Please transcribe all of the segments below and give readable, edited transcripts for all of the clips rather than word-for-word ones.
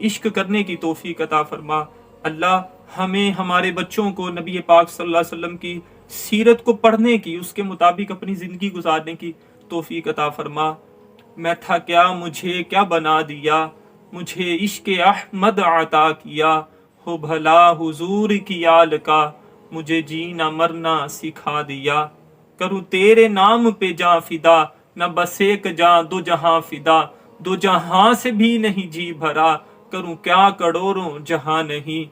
عشق کرنے کی توفیق عطا فرما۔ اللہ ہمیں ہمارے بچوں کو نبی پاک صلی اللہ علیہ وسلم کی سیرت کو پڑھنے کی، اس کے مطابق اپنی زندگی گزارنے کی توفیق عطا فرما۔ میں تھا کیا مجھے کیا بنا دیا، مجھے عشق احمد عطا کیا، ہو بھلا حضور کی آل کا، مجھے جینا مرنا سکھا دیا۔ کروں تیرے نام پہ جاں فدا، نہ بس ایک جاں دو جہاں فدا، دو جہاں سے بھی نہیں جی بھرا، کروں کیا کروڑوں جہاں نہیں۔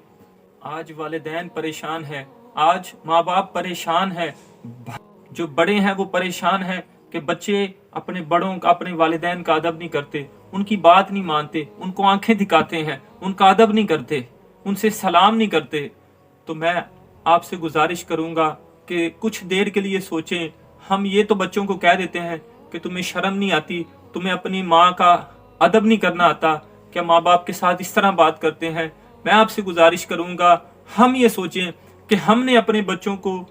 آج والدین پریشان ہے، آج ماں باپ پریشان ہے، جو بڑے ہیں وہ پریشان ہیں کہ بچے اپنے بڑوں کا، اپنے والدین کا ادب نہیں کرتے، ان کی بات نہیں مانتے، ان کو آنکھیں دکھاتے ہیں، ان کا ادب نہیں کرتے، ان سے سلام نہیں کرتے۔ تو میں آپ سے گزارش کروں گا کہ کچھ دیر کے لیے سوچیں۔ ہم یہ تو بچوں کو کہہ دیتے ہیں کہ تمہیں شرم نہیں آتی، تمہیں اپنی ماں کا ادب نہیں کرنا آتا، کیا ماں باپ کے ساتھ اس طرح بات کرتے ہیں؟ میں آپ سے گزارش کروں گا ہم یہ سوچیں کہ ہم نے اپنے بچوں کو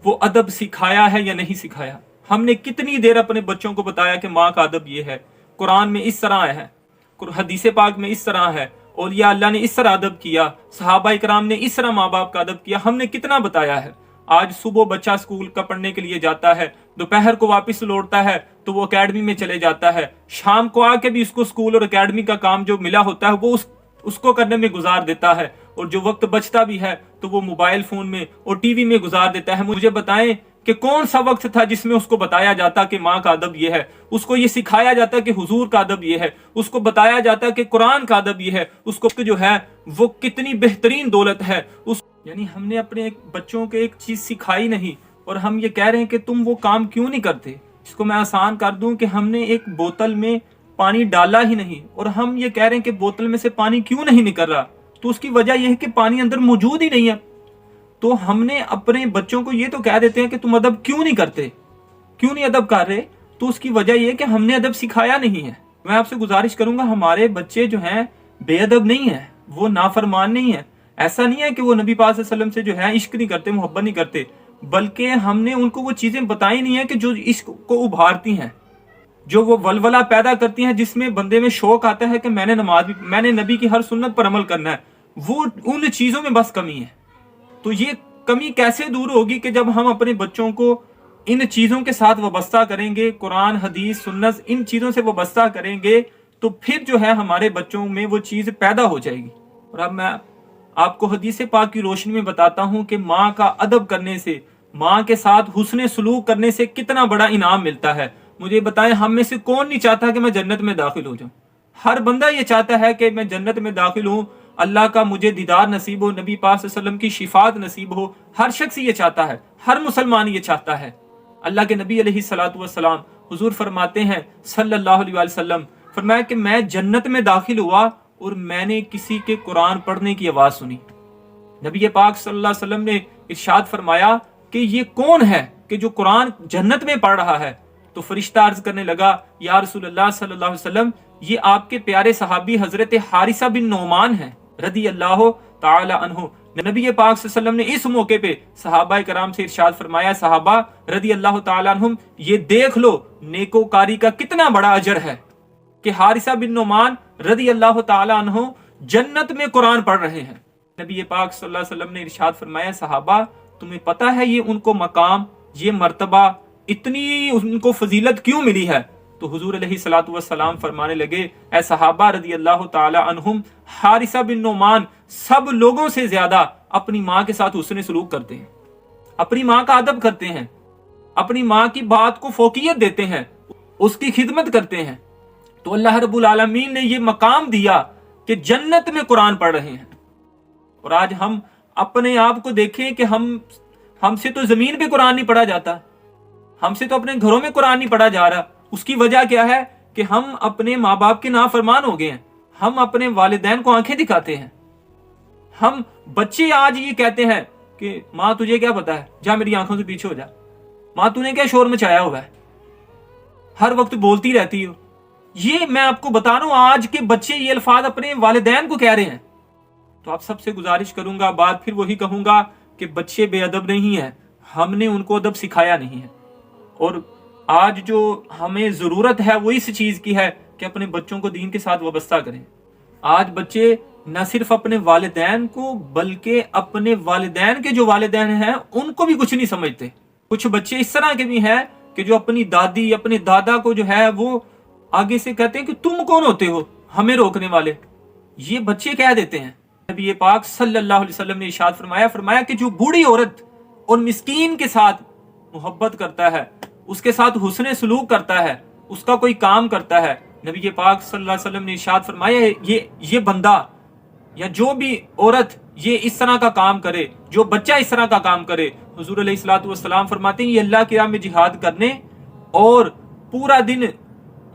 وہ ادب سکھایا ہے یا نہیں سکھایا۔ ہم نے کتنی دیر اپنے بچوں کو بتایا کہ ماں کا ادب یہ ہے، قرآن میں اس طرح ہے، حدیث پاک میں اس طرح ہے، اولیاء اللہ نے اس طرح ادب کیا، صحابہ کرام نے اس طرح ماں باپ کا ادب کیا، ہم نے کتنا بتایا ہے؟ آج صبح بچہ اسکول کا پڑھنے کے لیے جاتا ہے، دوپہر کو واپس لوٹتا ہے تو وہ اکیڈمی میں چلے جاتا ہے، شام کو آ کے بھی اس کو اسکول اور اکیڈمی کا کام جو ملا ہوتا ہے وہ اس کو کرنے میں گزار دیتا ہے، اور جو وقت بچتا بھی ہے تو وہ موبائل فون میں اور ٹی وی میں گزار دیتا ہے۔ مجھے بتائیں کہ کون سا وقت تھا جس میں اس کو بتایا جاتا کہ ماں کا ادب یہ ہے، اس کو یہ سکھایا جاتا کہ حضور کا ادب یہ ہے، اس کو بتایا جاتا کہ قرآن کا ادب یہ ہے، اس کو جو ہے وہ کتنی بہترین دولت ہے۔ یعنی ہم نے اپنے بچوں کو ایک چیز سکھائی نہیں، اور ہم یہ کہہ رہے ہیں کہ تم وہ کام کیوں نہیں کرتے۔ اس کو میں آسان کر دوں کہ ہم نے ایک بوتل میں پانی ڈالا ہی نہیں، اور ہم یہ کہہ رہے ہیں کہ بوتل میں سے پانی کیوں نہیں نکل رہا، تو اس کی وجہ یہ ہے کہ پانی اندر موجود ہی نہیں ہے۔ تو ہم نے اپنے بچوں کو یہ تو کہہ دیتے ہیں کہ تم ادب کیوں نہیں کرتے، کیوں نہیں ادب کر رہے، تو اس کی وجہ یہ ہے کہ ہم نے ادب سکھایا نہیں ہے۔ میں آپ سے گزارش کروں گا ہمارے بچے جو ہیں بے ادب نہیں ہیں، وہ نافرمان نہیں ہیں۔ ایسا نہیں ہے کہ وہ نبی پاک صلی اللہ علیہ وسلم سے جو ہے عشق نہیں کرتے، محبت نہیں کرتے، بلکہ ہم نے ان کو وہ چیزیں بتائی نہیں ہیں کہ جو عشق کو ابھارتی ہیں، جو وہ ولولہ پیدا کرتی ہیں، جس میں بندے میں شوق آتا ہے کہ میں نے نبی کی ہر سنت پر عمل کرنا ہے۔ وہ ان چیزوں میں بس کمی ہے۔ تو یہ کمی کیسے دور ہوگی کہ جب ہم اپنے بچوں کو ان چیزوں کے ساتھ وابستہ کریں گے، قرآن حدیث سنت ان چیزوں سے وابستہ کریں گے، تو پھر جو ہے ہمارے بچوں میں وہ چیز پیدا ہو جائے گی۔ اور اب میں آپ کو حدیث پاک کی روشنی میں بتاتا ہوں کہ ماں کا ادب کرنے سے، ماں کے ساتھ حسن سلوک کرنے سے کتنا بڑا انعام ملتا ہے۔ مجھے بتائیں ہم میں سے کون نہیں چاہتا کہ میں جنت میں داخل ہو جاؤں؟ ہر بندہ یہ چاہتا ہے کہ میں جنت میں داخل ہوں، اللہ کا مجھے دیدار نصیب ہو، نبی پاک صلی اللہ علیہ وسلم کی شفاعت نصیب ہو۔ ہر شخص یہ چاہتا ہے، ہر مسلمان یہ چاہتا ہے۔ اللہ کے نبی علیہ الصلوۃ والسلام حضور فرماتے ہیں صلی اللہ علیہ وسلم، فرمایا کہ میں جنت میں داخل ہوا اور میں نے کسی کے قرآن پڑھنے کی آواز سنی۔ نبی پاک صلی اللہ علیہ وسلم نے ارشاد فرمایا کہ یہ کون ہے کہ جو قرآن جنت میں پڑھ رہا ہے؟ تو فرشتہ عرض کرنے لگا یا رسول اللہ صلی اللہ علیہ وسلم، یہ آپ کے پیارے صحابی حضرت حارثہ بن نعمان ہیں رضی اللہ تعالی عنہ۔ نبی پاک صلی اللہ علیہ وسلم نے اس موقع پہ صحابہ کرام سے ارشاد فرمایا، صحابہ رضی اللہ تعالی عنہم، یہ دیکھ لو نیکوکاری کا کتنا بڑا اجر ہے کہ حارثہ بن نعمان رضی اللہ تعالی عنہ جنت میں قرآن پڑھ رہے ہیں۔ نبی پاک صلی اللہ علیہ وسلم نے ارشاد فرمایا، صحابہ تمہیں پتہ ہے یہ ان کو مقام، یہ مرتبہ، اتنی ان کو فضیلت کیوں ملی ہے؟ تو حضور علیہ الصلوۃ والسلام فرمانے لگے، اے صحابہ رضی اللہ تعالی عنہم، حارثہ بن نعمان سب لوگوں سے زیادہ اپنی ماں کے ساتھ حسن سلوک کرتے ہیں، اپنی ماں کا ادب کرتے ہیں، اپنی ماں کی بات کو فوقیت دیتے ہیں، اس کی خدمت کرتے ہیں۔ تو اللہ رب العالمین نے یہ مقام دیا کہ جنت میں قرآن پڑھ رہے ہیں۔ اور آج ہم اپنے آپ کو دیکھیں کہ ہم سے تو زمین پہ قرآن نہیں پڑھا جاتا، ہم سے تو اپنے گھروں میں قرآن نہیں پڑھا جا رہا۔ اس کی وجہ کیا ہے کہ ہم اپنے ماں باپ کے نافرمان ہو گئے ہیں، ہم اپنے والدین کو آنکھیں دکھاتے ہیں۔ ہم بچے آج یہ کہتے ہیں کہ ماں تجھے کیا پتا ہے، جا میری آنکھوں سے پیچھے ہو جا، ماں تو نے کیا شور مچایا ہوا ہے، ہر وقت بولتی رہتی ہو۔ یہ میں آپ کو بتا رہا ہوں آج کے بچے یہ الفاظ اپنے والدین کو کہہ رہے ہیں۔ تو آپ سب سے گزارش کروں گا، بات پھر وہی کہوں گا کہ بچے بے ادب نہیں ہیں، ہم نے ان کو ادب سکھایا نہیں ہے۔ اور آج جو ہمیں ضرورت ہے وہ اس چیز کی ہے کہ اپنے بچوں کو دین کے ساتھ وابستہ کریں۔ آج بچے نہ صرف اپنے والدین کو بلکہ اپنے والدین کے جو والدین ہیں ان کو بھی کچھ نہیں سمجھتے. کچھ بچے اس طرح کے بھی ہیں کہ جو اپنی دادی اپنے دادا کو جو ہے وہ آگے سے کہتے ہیں کہ تم کون ہوتے ہو ہمیں روکنے والے. یہ بچے کہہ دیتے ہیں. نبی پاک صلی اللہ علیہ وسلم نے ارشاد فرمایا کہ جو بوڑھی عورت اور مسکین کے ساتھ محبت کرتا ہے، اس کے ساتھ حسن سلوک کرتا ہے، اس کا کوئی کام کرتا ہے، نبی پاک صلی اللہ علیہ وسلم نے ارشاد فرمایا یہ بندہ یا جو بھی عورت یہ اس طرح کا کام کرے، جو بچہ اس طرح کا کام کرے، حضور علیہ الصلوۃ والسلام فرماتے ہیں یہ اللہ کی راہ میں جہاد کرنے اور پورا دن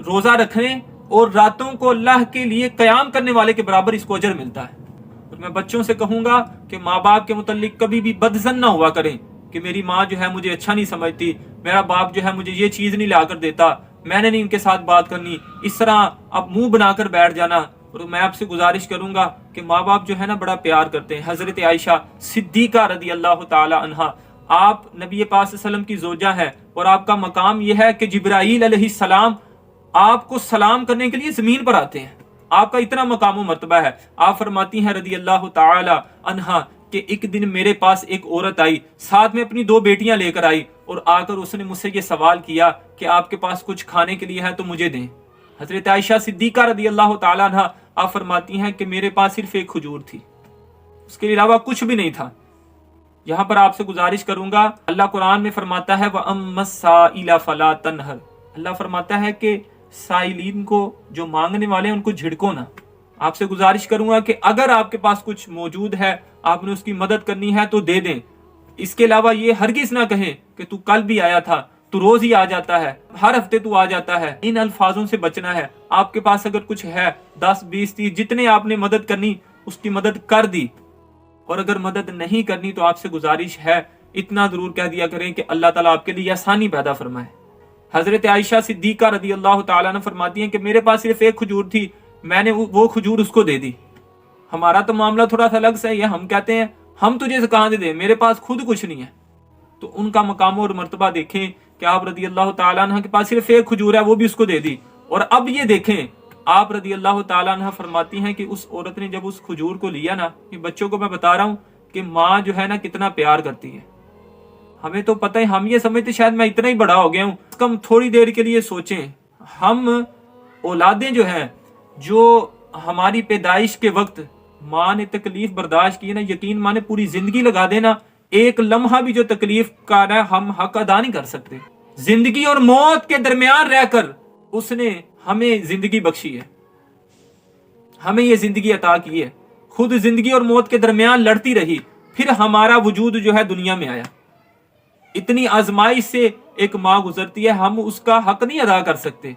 روزہ رکھنے اور راتوں کو اللہ کے لیے قیام کرنے والے کے برابر اس کو اجر ملتا ہے. اور میں بچوں سے کہوں گا کہ ماں باپ کے متعلق کبھی بھی بدظن نہ ہوا کریں کہ میری ماں جو ہے مجھے اچھا نہیں سمجھتی، میرا باپ جو ہے مجھے یہ چیز نہیں لا کر دیتا، میں نے نہیں ان کے ساتھ بات کرنی، اس طرح اب منہ بنا کر بیٹھ جانا. اور میں آپ سے گزارش کروں گا کہ ماں باپ جو ہے نا بڑا پیار کرتے ہیں. حضرت عائشہ صدیقہ رضی اللہ تعالی عنہا، آپ نبی پاک صلی اللہ علیہ وسلم کی زوجہ ہے اور آپ کا مقام یہ ہے کہ جبرائیل علیہ السلام آپ کو سلام کرنے کے لیے زمین پر آتے ہیں. آپ کا اتنا مقام و مرتبہ ہے. آپ فرماتی ہیں رضی اللہ تعالی عنہا کہ ایک دن میرے پاس ایک عورت آئی، ساتھ میں اپنی 2 بیٹیاں لے کر آئی اور آ کر اس نے مجھ سے یہ سوال کیا کہ آپ کے پاس کچھ کھانے کے لیے ہے تو مجھے دیں. حضرت عائشہ صدیقہ رضی اللہ تعالی عنہا آپ فرماتی ہیں کہ میرے پاس صرف ایک کھجور تھی، اس کے علاوہ کچھ بھی نہیں تھا. یہاں پر آپ سے گزارش کروں گا، اللہ قرآن میں فرماتا ہے وَأَمَّا السَّائِلَ فَلَا تَنْهَرْ، اللہ فرماتا ہے کہ سائلین کو، جو مانگنے والے ہیں ان کو جھڑکو نہ. آپ سے گزارش کروں گا کہ اگر آپ کے پاس کچھ موجود ہے، آپ نے اس کی مدد کرنی ہے تو دے دیں. اس کے علاوہ یہ ہرگز نہ کہیں کہ تو کل بھی آیا تھا، تو روز ہی آ جاتا ہے، ہر ہفتے تو آ جاتا ہے. ان الفاظوں سے بچنا ہے. آپ کے پاس اگر کچھ ہے 10 20 30 جتنے آپ نے مدد کرنی اس کی مدد کر دی، اور اگر مدد نہیں کرنی تو آپ سے گزارش ہے اتنا ضرور کہہ دیا کریں کہ اللہ تعالیٰ آپ کے لیے آسانی پیدا فرمائے. حضرت عائشہ صدیقہ رضی اللہ تعالیٰ عنہ فرماتی ہیں کہ میرے پاس صرف ایک کھجور تھی، میں نے وہ کھجور اس کو دے دی. ہمارا تو معاملہ تھوڑا سا الگ سا ہے، ہم کہتے ہیں ہم تجھے سے کہاں دے دیں، میرے پاس خود کچھ نہیں ہے. تو ان کا مقام اور مرتبہ دیکھیں کہ آپ رضی اللہ تعالیٰ عنہ کے پاس صرف ایک کھجور ہے، وہ بھی اس کو دے دی. اور اب یہ دیکھیں آپ رضی اللہ تعالیٰ عنہ فرماتی ہیں کہ اس عورت نے جب اس کھجور کو لیا نا، یہ بچوں کو میں بتا رہا ہوں کہ ماں جو ہے نا کتنا پیار کرتی ہے. ہمیں تو پتہ ہے، ہم یہ سمجھتے شاید میں اتنا ہی بڑا ہو گیا ہوں. کم تھوڑی دیر کے لیے سوچیں، ہم اولادیں جو ہیں جو ہماری پیدائش کے وقت ماں نے تکلیف برداشت کی نا، یقین ماں نے پوری زندگی لگا دینا، ایک لمحہ بھی جو تکلیف کا ہے ہم حق ادا نہیں کر سکتے. زندگی اور موت کے درمیان رہ کر اس نے ہمیں زندگی بخشی ہے، ہمیں یہ زندگی عطا کی ہے. خود زندگی اور موت کے درمیان لڑتی رہی، پھر ہمارا وجود جو ہے دنیا میں آیا. اتنی آزمائش سے ایک ماں گزرتی ہے، ہم اس کا حق نہیں ادا کر سکتے.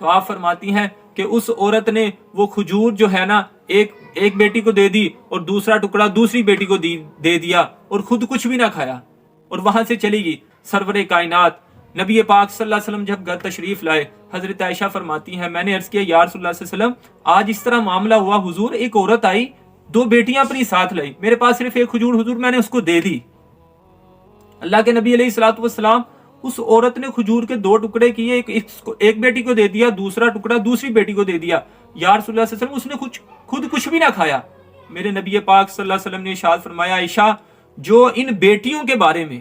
تو آپ فرماتی ہیں کہ اس عورت نے وہ کھجور جو ہے نا ایک بیٹی کو دے دی اور دوسرا ٹکڑا دوسری بیٹی کو دے دیا اور خود کچھ بھی نہ کھایا اور وہاں سے چلی گئی. سرور کائنات نبی پاک صلی اللہ علیہ وسلم جب گھر تشریف لائے، حضرت عائشہ فرماتی ہیں میں نے عرض کیا یا رسول اللہ صلی اللہ علیہ وسلم آج اس طرح معاملہ ہوا حضور، ایک عورت آئی 2 بیٹیاں اپنی ساتھ لائی، میرے پاس صرف ایک کھجور حضور میں نے اس کو دے دی. اللہ کے نبی علیہ الصلوۃ والسلام اس عورت نے کھجور کے 2 ٹکڑے کیے، ایک بیٹی کو دے دیا، دوسرا ٹکڑا دوسری بیٹی کو دے دیا. یا رسول اللہ صلی اللہ علیہ وسلم اس نے خود کچھ بھی نہ کھایا. میرے نبی پاک صلی اللہ علیہ وسلم نے ارشاد فرمایا عائشہ جو ان بیٹیوں کے بارے میں،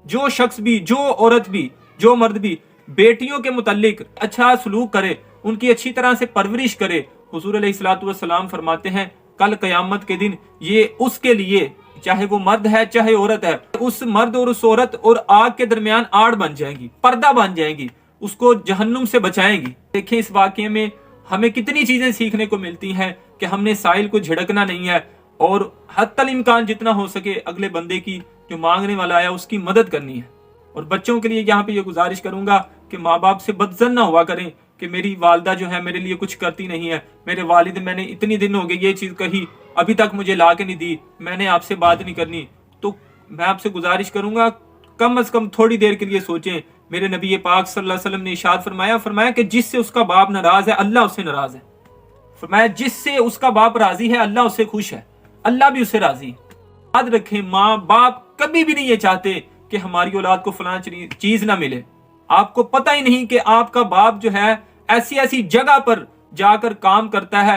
جو شخص بھی، جو عورت بھی، جو مرد بھی بیٹیوں کے متعلق اچھا سلوک کرے، ان کی اچھی طرح سے پرورش کرے، حضور علیہ الصلوۃ والسلام فرماتے ہیں کل قیامت کے دن یہ اس کے لیے، چاہے وہ مرد ہے چاہے عورت ہے، اس مرد اور اس عورت اور آگ کے درمیان آڑ بن جائیں گی، پردہ بن جائیں گی، اس کو جہنم سے بچائیں گی. دیکھیں اس واقعے میں ہمیں کتنی چیزیں سیکھنے کو ملتی ہیں کہ ہم نے سائل کو جھڑکنا نہیں ہے اور حتی الامکان جتنا ہو سکے اگلے بندے کی، جو مانگنے والا آیا اس کی مدد کرنی ہے. اور بچوں کے لیے یہاں پہ یہ گزارش کروں گا کہ ماں باپ سے بدظن نہ ہوا کریں کہ میری والدہ جو ہے میرے لیے کچھ کرتی نہیں ہے، میرے والد میں نے اتنی دن ہو گئے یہ چیز کہی ابھی تک مجھے لا کے نہیں دی، میں نے آپ سے بات نہیں کرنی. تو میں آپ سے گزارش کروں گا کم از کم تھوڑی دیر کے لیے سوچیں. میرے نبی پاک صلی اللہ علیہ وسلم نے ارشاد فرمایا کہ جس سے اس کا باپ ناراض ہے اللہ اس سے ناراض ہے. فرمایا جس سے اس کا باپ راضی ہے اللہ اس سے خوش ہے، اللہ بھی اس سے راضی. یاد رکھیں ماں باپ کبھی بھی نہیں یہ چاہتے کہ ہماری اولاد کو فلاں چیز نہ ملے. آپ کو پتہ ہی نہیں کہ آپ کا باپ جو ہے ایسی جگہ پر جا کر کام کرتا ہے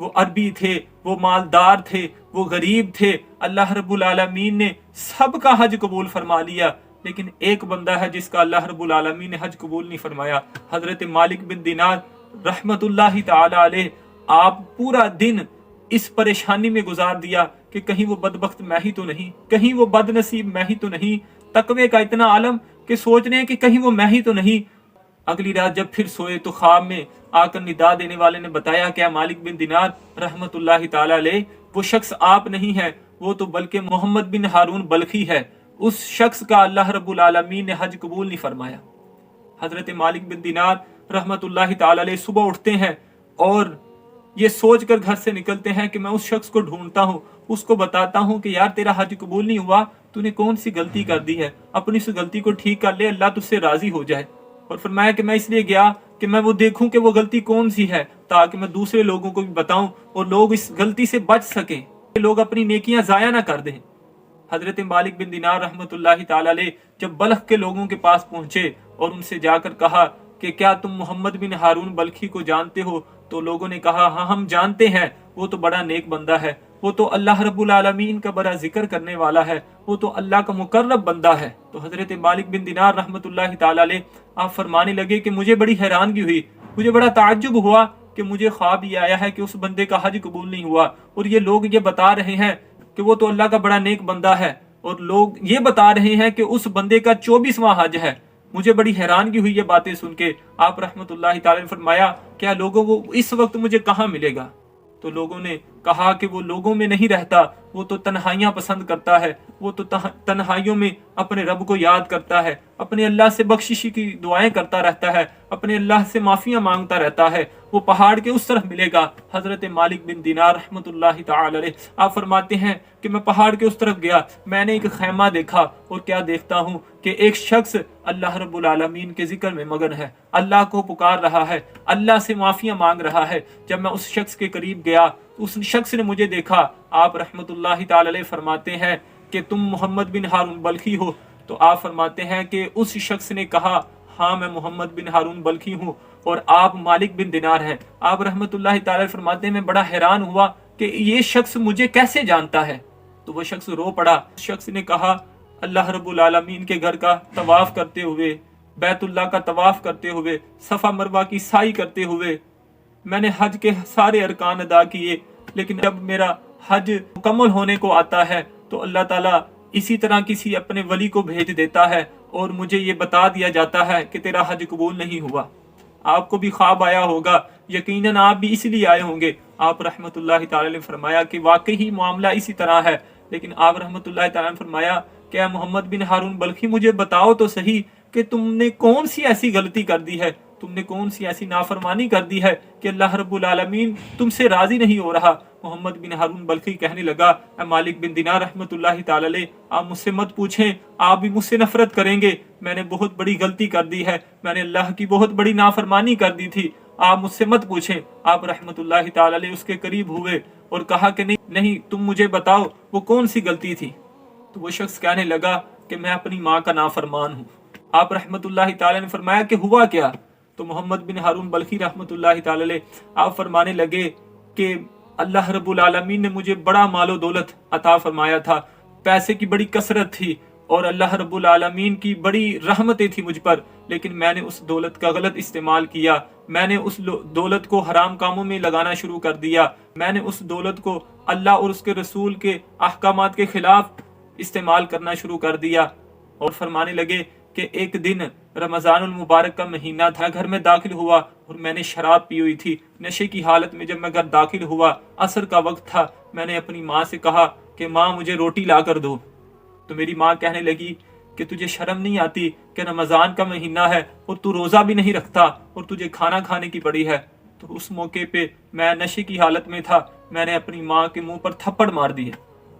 وہ عربی تھے، وہ مالدار تھے، وہ غریب تھے، اللہ رب العالمین نے سب کا حج قبول فرما لیا، لیکن ایک بندہ ہے جس کا اللہ رب العالمین نے حج قبول نہیں فرمایا، حضرت مالک بن دینار رحمت اللہ تعالی علیہ۔ آپ پورا دن اس پریشانی میں گزار دیا کہ کہیں وہ بدبخت میں ہی تو نہیں، کہیں وہ بد نصیب میں ہی تو نہیں، تقوی کا اتنا عالم کہ سوچ رہے ہیں کہ کہیں وہ میں ہی تو نہیں۔ اگلی رات جب پھر سوئے تو خواب میں آ کر ندا دینے والے نے بتایا کہ مالک بن دینار رحمت اللہ تعالی علیہ، وہ شخص آپ نہیں ہے، وہ تو بلکہ محمد بن ہارون بلخی ہے، اس شخص کا اللہ رب العالمین نے حج قبول نہیں فرمایا۔ حضرت مالک بن دینار رحمت اللہ تعالی علیہ صبح اٹھتے ہیں اور یہ سوچ کر گھر سے نکلتے ہیں کہ میں اس شخص کو ڈھونڈتا ہوں، اس کو بتاتا ہوں کہ یار تیرا حج قبول نہیں ہوا، تو نے کون سی غلطی کر دی ہے، اپنی اس غلطی کو ٹھیک کر لے، اللہ تجھ سے راضی ہو جائے۔ اور فرمایا کہ میں اس لیے گیا کہ میں وہ دیکھوں کہ وہ غلطی کون سی ہے، تاکہ میں دوسرے لوگوں کو بھی بتاؤں اور لوگ اس غلطی سے بچ سکیں، لوگ اپنی نیکیاں ضائع نہ کر دیں۔ حضرت مالک بن دینار رحمت اللہ تعالی علیہ جب بلخ کے لوگوں کے پاس پہنچے اور ان سے جا کر کہا کہ کیا تم محمد بن ہارون بلخی کو جانتے ہو؟ تو لوگوں نے کہا ہاں ہم جانتے ہیں، وہ تو بڑا نیک بندہ ہے، وہ تو اللہ رب العالمین کا بڑا ذکر کرنے والا ہے، وہ تو اللہ کا مقرب بندہ ہے۔ تو حضرت مالک بن دینار رحمت اللہ تعالی علیہ آپ فرمانے لگے کہ مجھے بڑی حیرانگی ہوئی، مجھے بڑا تعجب ہوا کہ مجھے خواب یہ آیا ہے کہ اس بندے کا حج قبول نہیں ہوا، اور یہ لوگ یہ بتا رہے ہیں کہ وہ تو اللہ کا بڑا نیک بندہ ہے، اور لوگ یہ بتا رہے ہیں کہ اس بندے کا 24واں حج ہے۔ مجھے بڑی حیرانگی ہوئی یہ باتیں سن کے۔ آپ رحمت اللہ تعالی نے فرمایا کیا لوگوں کو اس وقت مجھے کہاں ملے گا؟ تو لوگوں نے کہا کہ وہ لوگوں میں نہیں رہتا، وہ تو تنہائیاں پسند کرتا ہے، وہ تو تنہائیوں میں اپنے رب کو یاد کرتا ہے، اپنے اللہ سے بخشش کی دعائیں کرتا رہتا ہے، اپنے اللہ سے معافیاں مانگتا رہتا ہے، وہ پہاڑ کے اس طرف ملے گا۔ حضرت مالک بن دینار رحمت اللہ تعالی علیہ آپ فرماتے ہیں کہ میں پہاڑ کے اس طرف گیا، میں نے ایک خیمہ دیکھا، اور کیا دیکھتا ہوں کہ ایک شخص اللہ رب العالمین کے ذکر میں مگن ہے، اللہ کو پکار رہا ہے، اللہ سے معافیاں مانگ رہا ہے۔ جب میں اس شخص کے قریب گیا، اس شخص نے مجھے دیکھا۔ آپ رحمت اللہ تعالی علیہ فرماتے ہیں کہ تم محمد بن ہارون بلخی ہو؟ تو آپ فرماتے ہیں کہ اس شخص نے کہا ہاں میں محمد بن ہارون بلخی ہوں، اور آپ مالک بن دینار ہیں۔ آپ رحمت اللہ تعالی فرماتے ہیں میں بڑا حیران ہوا کہ یہ شخص مجھے کیسے جانتا ہے۔ تو وہ شخص رو پڑا۔ اس شخص نے کہا اللہ رب العالمین کے گھر کا طواف کرتے ہوئے، بیت اللہ کا طواف کرتے ہوئے، صفا مروہ کی سعی کرتے ہوئے میں نے حج کے سارے ارکان ادا کیے، لیکن جب میرا حج مکمل ہونے کو آتا ہے تو اللہ تعالیٰ اسی طرح کسی اپنے ولی کو بھیج دیتا ہے اور مجھے یہ بتا دیا جاتا ہے کہ تیرا حج قبول نہیں ہوا۔ آپ کو بھی خواب آیا ہوگا، یقیناً آپ بھی اس لیے آئے ہوں گے۔ آپ رحمت اللہ تعالی نے فرمایا کہ واقعی معاملہ اسی طرح ہے، لیکن آپ رحمت اللہ تعالی نے فرمایا کہ محمد بن ہارون بلخی مجھے بتاؤ تو صحیح کہ تم نے کون سی ایسی غلطی کر دی ہے، تم نے کون سی ایسی نافرمانی کر دی ہے کہ اللہ رب العالمین تم سے راضی نہیں ہو رہا۔ محمد بن ہارون بلخی کہنے لگا اے مالک بن دینار رحمت اللہ تعالی علیہ، آپ مجھ سے مت پوچھیں، آپ بھی مجھ سے نفرت کریں گے، میں نے بہت بڑی غلطی کر دی ہے، میں نے اللہ کی بہت بڑی نافرمانی کر دی تھی، آپ مجھ سے مت پوچھیں۔ آپ رحمت اللہ تعالی علیہ اس کے قریب ہوئے اور کہا کہ نہیں تم مجھے بتاؤ وہ کون سی غلطی تھی۔ تو وہ شخص کہنے لگا کہ میں اپنی ماں کا نافرمان ہوں۔ آپ رحمت اللہ تعالی نے فرمایا کہ ہوا کیا؟ تو محمد بن ہارون بلخی رحمت اللہ تعالی علیہ آپ فرمانے لگے کہ اللہ رب العالمین نے مجھے بڑا مال و دولت عطا فرمایا تھا، پیسے کی بڑی کثرت تھی، اور اللہ رب العالمین کی بڑی رحمتیں تھی مجھ پر، لیکن میں نے اس دولت کا غلط استعمال کیا، میں نے اس دولت کو حرام کاموں میں لگانا شروع کر دیا، میں نے اس دولت کو اللہ اور اس کے رسول کے احکامات کے خلاف استعمال کرنا شروع کر دیا۔ اور فرمانے لگے کہ ایک دن رمضان المبارک کا مہینہ تھا، گھر میں داخل ہوا اور میں نے شراب پی ہوئی تھی، نشے کی حالت میں جب میں گھر داخل ہوا، عصر کا وقت تھا، میں نے اپنی ماں سے کہا کہ ماں مجھے روٹی لا کر دو۔ تو میری ماں کہنے لگی کہ تجھے شرم نہیں آتی کہ رمضان کا مہینہ ہے اور تو روزہ بھی نہیں رکھتا اور تجھے کھانا کھانے کی پڑی ہے۔ تو اس موقع پہ میں نشے کی حالت میں تھا، میں نے اپنی ماں کے منہ پر تھپڑ مار دیے،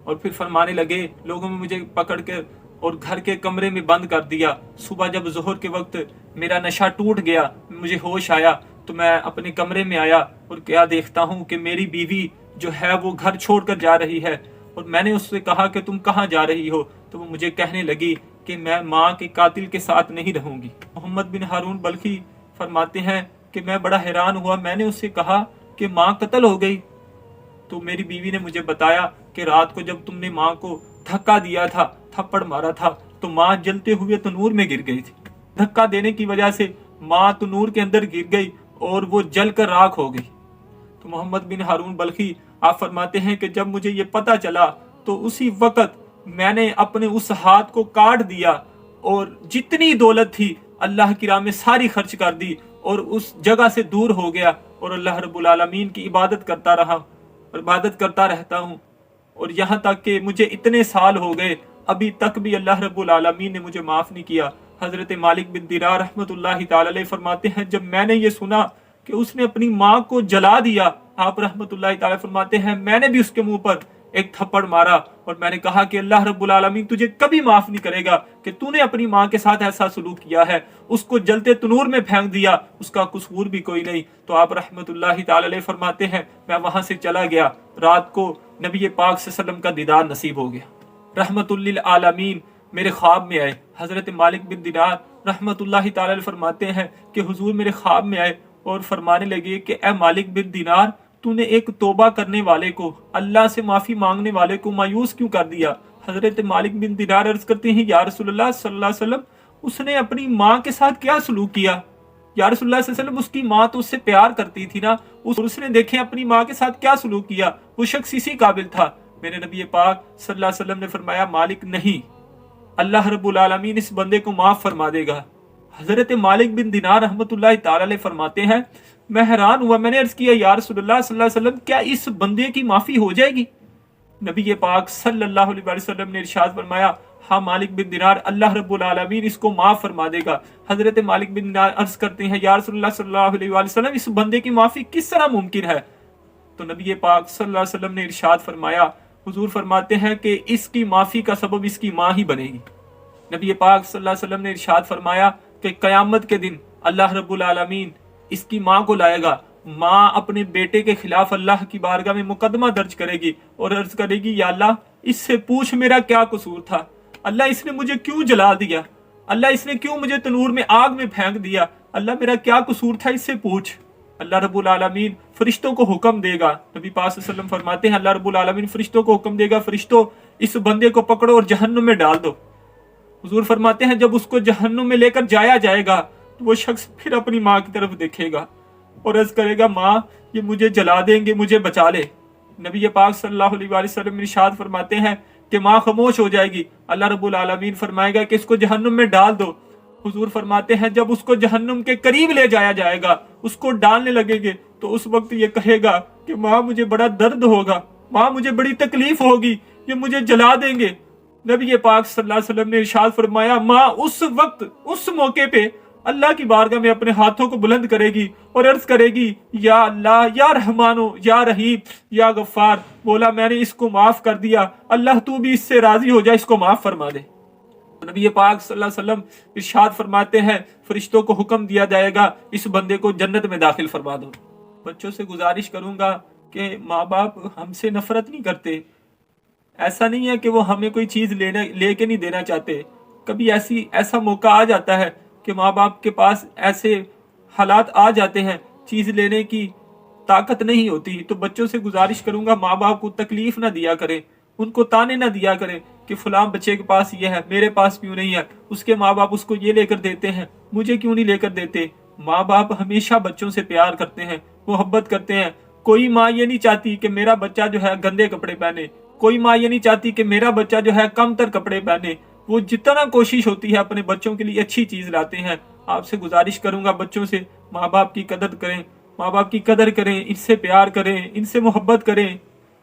اور پھر فرمانے لگے لوگوں میں مجھے پکڑ کے اور گھر کے کمرے میں بند کر دیا۔ صبح جب ظہر کے وقت میرا نشہ ٹوٹ گیا، مجھے ہوش آیا، تو میں اپنے کمرے میں آیا اور کیا دیکھتا ہوں کہ میری بیوی جو ہے وہ گھر چھوڑ کر جا رہی ہے، اور میں نے اس سے کہا کہ تم کہاں جا رہی ہو؟ تو وہ مجھے کہنے لگی کہ میں ماں کے قاتل کے ساتھ نہیں رہوں گی۔ محمد بن ہارون بلخی فرماتے ہیں کہ میں بڑا حیران ہوا، میں نے اس سے کہا کہ ماں قتل ہو گئی؟ تو میری بیوی نے مجھے بتایا کہ رات کو جب تم نے ماں کو دھکا دیا تھا، تھپڑ مارا تھا، تو ماں جلتے ہوئے تنور میں گر گئی تھی۔ دھکا دینے کی وجہ سے ماں تنور کے اندر گر گئی اور وہ جل کر راکھ ہو گئی۔ تو محمد بن ہارون بلخی آپ فرماتے ہیں کہ جب مجھے یہ پتہ چلا تو اسی وقت میں نے اپنے اس ہاتھ کو کاٹ دیا اور جتنی دولت تھی اللہ کی راہ میں ساری خرچ کر دی اور اس جگہ سے دور ہو گیا اور اللہ رب العالمین کی عبادت کرتا رہا اور عبادت کرتا رہتا ہوں، اور یہاں تک کہ مجھے اتنے سال ہو گئے ابھی تک بھی اللہ رب العالمین نے مجھے معاف نہیں کیا۔ حضرت مالک بن دینار رحمت اللہ تعالی علیہ فرماتے ہیں جب میں نے یہ سنا کہ اس نے اپنی ماں کو جلا دیا، آپ رحمت اللہ تعالی فرماتے ہیں میں نے بھی اس کے منہ پر ایک تھپڑ مارا اور میں نے کہا کہ اللہ رب العالمین تجھے کبھی معاف نہیں کرے گا کہ تو نے اپنی ماں کے ساتھ ایسا سلوک کیا ہے، اس کو جلتے تنور میں پھینک دیا، اس کا قصور بھی کوئی نہیں۔ تو آپ رحمت اللہ تعالی علیہ فرماتے ہیں میں وہاں سے چلا گیا، رات کو نبی پاک صلی اللہ علیہ وسلم کا دیدار نصیب ہو گیا۔ رحمت للعالمین میرے خواب میں آئے۔ حضرت مالک بن دینار رحمت اللہ تعالی علیہ فرماتے ہیں کہ حضور میرے خواب میں آئے اور فرمانے لگے کہ اے مالک بن دینار، تو نے ایک توبہ کرنے والے کو، اللہ سے معافی مانگنے والے کو مایوس کیوں کر دیا؟ حضرت مالک بن دینار عرض کرتے ہیں یا رسول اللہ صلی اللہ علیہ وسلم، اس نے اپنی ماں کے ساتھ کیا سلوک کیا؟ یا رسول اللہ صلی اللہ علیہ وسلم، اس کی ماں تو اس سے پیار کرتی تھی نا، اس نے دیکھیں اپنی ماں کے ساتھ کیا سلوک کیا، وہ شخص اسی قابل تھا۔ میرے نبی پاک صلی اللہ علیہ وسلم نے فرمایا مالک نہیں، اللہ رب العالمین اس بندے کو معاف فرما دے گا۔ حضرت مالک بن دینار رحمت اللہ تعالی علیہ فرماتے ہیں میں حیران ہوا، میں نے عرض کیا یا رسول اللہ صلی اللہ علیہ وسلم کیا اس بندے کی معافی ہو جائے گی؟ نبی پاک صلی اللہ علیہ وسلم نے ارشاد فرمایا ہاں مالک بن دینار، اللہ رب العالمین اس کو معاف فرما دے گا۔ حضرت مالک بن دینار عرض کرتے ہیں یا رسول اللہ صلی اللہ علیہ وسلم اس بندے کی معافی کس طرح ممکن ہے؟ تو نبی پاک صلی اللہ علیہ وسلم نے ارشاد فرمایا، حضور فرماتے ہیں کہ اس کی معافی کا سبب اس کی ماں ہی بنے گی۔ نبی پاک صلی اللہ علیہ وسلم نے ارشاد فرمایا کہ قیامت کے دن اللہ رب العالمین اس کی ماں کو لائے گا، ماں اپنے بیٹے کے خلاف اللہ کی بارگاہ میں مقدمہ درج کرے گی اور عرض کرے گی یا اللہ اس سے پوچھ میرا کیا قصور تھا، اللہ اس نے مجھے کیوں جلا دیا، اللہ اس نے کیوں مجھے تنور میں آگ میں پھینک دیا، اللہ میرا کیا قصور تھا اس سے پوچھ۔ اللہ رب العالمین فرشتوں کو حکم دے گا، نبی پاک صلی اللہ علیہ وسلم فرماتے ہیں اللہ رب العالمین فرشتوں کو حکم دے گا فرشتوں اس بندے کو پکڑو اور جہنم میں ڈال دو۔ حضور فرماتے ہیں جب اس کو جہنم میں لے کر جایا جائے گا تو وہ شخص پھر اپنی ماں کی طرف دیکھے گا اور عرض کرے گا ماں یہ مجھے جلا دیں گے، مجھے بچا لے۔ نبی پاک صلی اللہ علیہ وسلم ارشاد فرماتے ہیں کہ ماں خاموش ہو جائے گی، اللہ رب العالمین فرمائے گا کہ اس کو جہنم میں ڈال دو۔ حضور فرماتے ہیں جب اس کو جہنم کے قریب لے جایا جائے گا، اس کو ڈالنے لگے گے تو اس وقت یہ کہے گا کہ ماں مجھے بڑا درد ہوگا، ماں مجھے بڑی تکلیف ہوگی، یہ مجھے جلا دیں گے۔ نبی پاک صلی اللہ علیہ وسلم نے ارشاد فرمایا ماں اس وقت اس موقع پہ اللہ کی بارگاہ میں اپنے ہاتھوں کو بلند کرے گی اور عرض کرے گی یا اللہ یا رحمانو یا رحیم یا غفار، بولا میں نے اس کو معاف کر دیا، اللہ تو بھی اس سے راضی ہو جائے، اس کو معاف فرما دے۔ نبی پاک صلی اللہ علیہ وسلم ارشاد فرماتے ہیں فرشتوں کو حکم دیا جائے گا اس بندے کو جنت میں داخل فرما دو۔ بچوں سے گزارش کروں گا کہ ماں باپ ہم سے نفرت نہیں کرتے، ایسا نہیں ہے کہ وہ ہمیں کوئی چیز لے کے نہیں دینا چاہتے، کبھی ایسا موقع آ جاتا ہے کہ ماں باپ کے پاس ایسے حالات آ جاتے ہیں چیز لینے کی طاقت نہیں ہوتی، تو بچوں سے گزارش کروں گا ماں باپ کو تکلیف نہ دیا کریں، ان کو تانے نہ دیا کریں کہ فلاں بچے کے پاس یہ ہے میرے پاس کیوں نہیں ہے، اس کے ماں باپ اس کو یہ لے کر دیتے ہیں مجھے کیوں نہیں لے کر دیتے۔ ماں باپ ہمیشہ بچوں سے پیار کرتے ہیں، محبت کرتے ہیں، کوئی ماں یہ نہیں چاہتی کہ میرا بچہ جو ہے گندے کپڑے پہنے، کوئی ماں یہ نہیں چاہتی کہ میرا بچہ جو ہے کم تر کپڑے پہنے، وہ جتنا کوشش ہوتی ہے اپنے بچوں کے لیے اچھی چیز لاتے ہیں۔ آپ سے گزارش کروں گا بچوں سے ماں باپ کی قدر کریں، ماں باپ کی قدر کریں، ان سے پیار کریں، ان سے محبت کریں،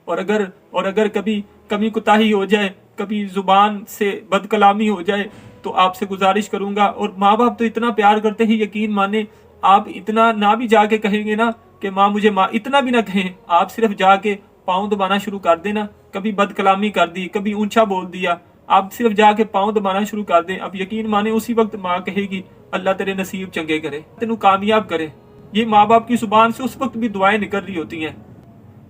اور اگر کبھی کمی کوتاہی ہو جائے، کبھی زبان سے بد کلامی ہو جائے تو آپ سے گزارش کروں گا، اور ماں باپ تو اتنا پیار کرتے ہیں یقین مانیں، آپ اتنا نہ بھی جا کے کہیں گے نا کہ ماں مجھے ماں، اتنا بھی نہ کہیں، آپ صرف جا کے پاؤں دبانا شروع کر دینا، کبھی بد کلامی کر دی، کبھی اونچا بول دیا، آپ صرف جا کے پاؤں دبانا شروع کر دیں، اب یقین مانیں اسی وقت ماں کہے گی اللہ تیرے نصیب چنگے کرے، تینوں کامیاب کرے۔ یہ ماں باپ کی زبان سے اس وقت بھی دعائیں نکل رہی ہوتی ہیں۔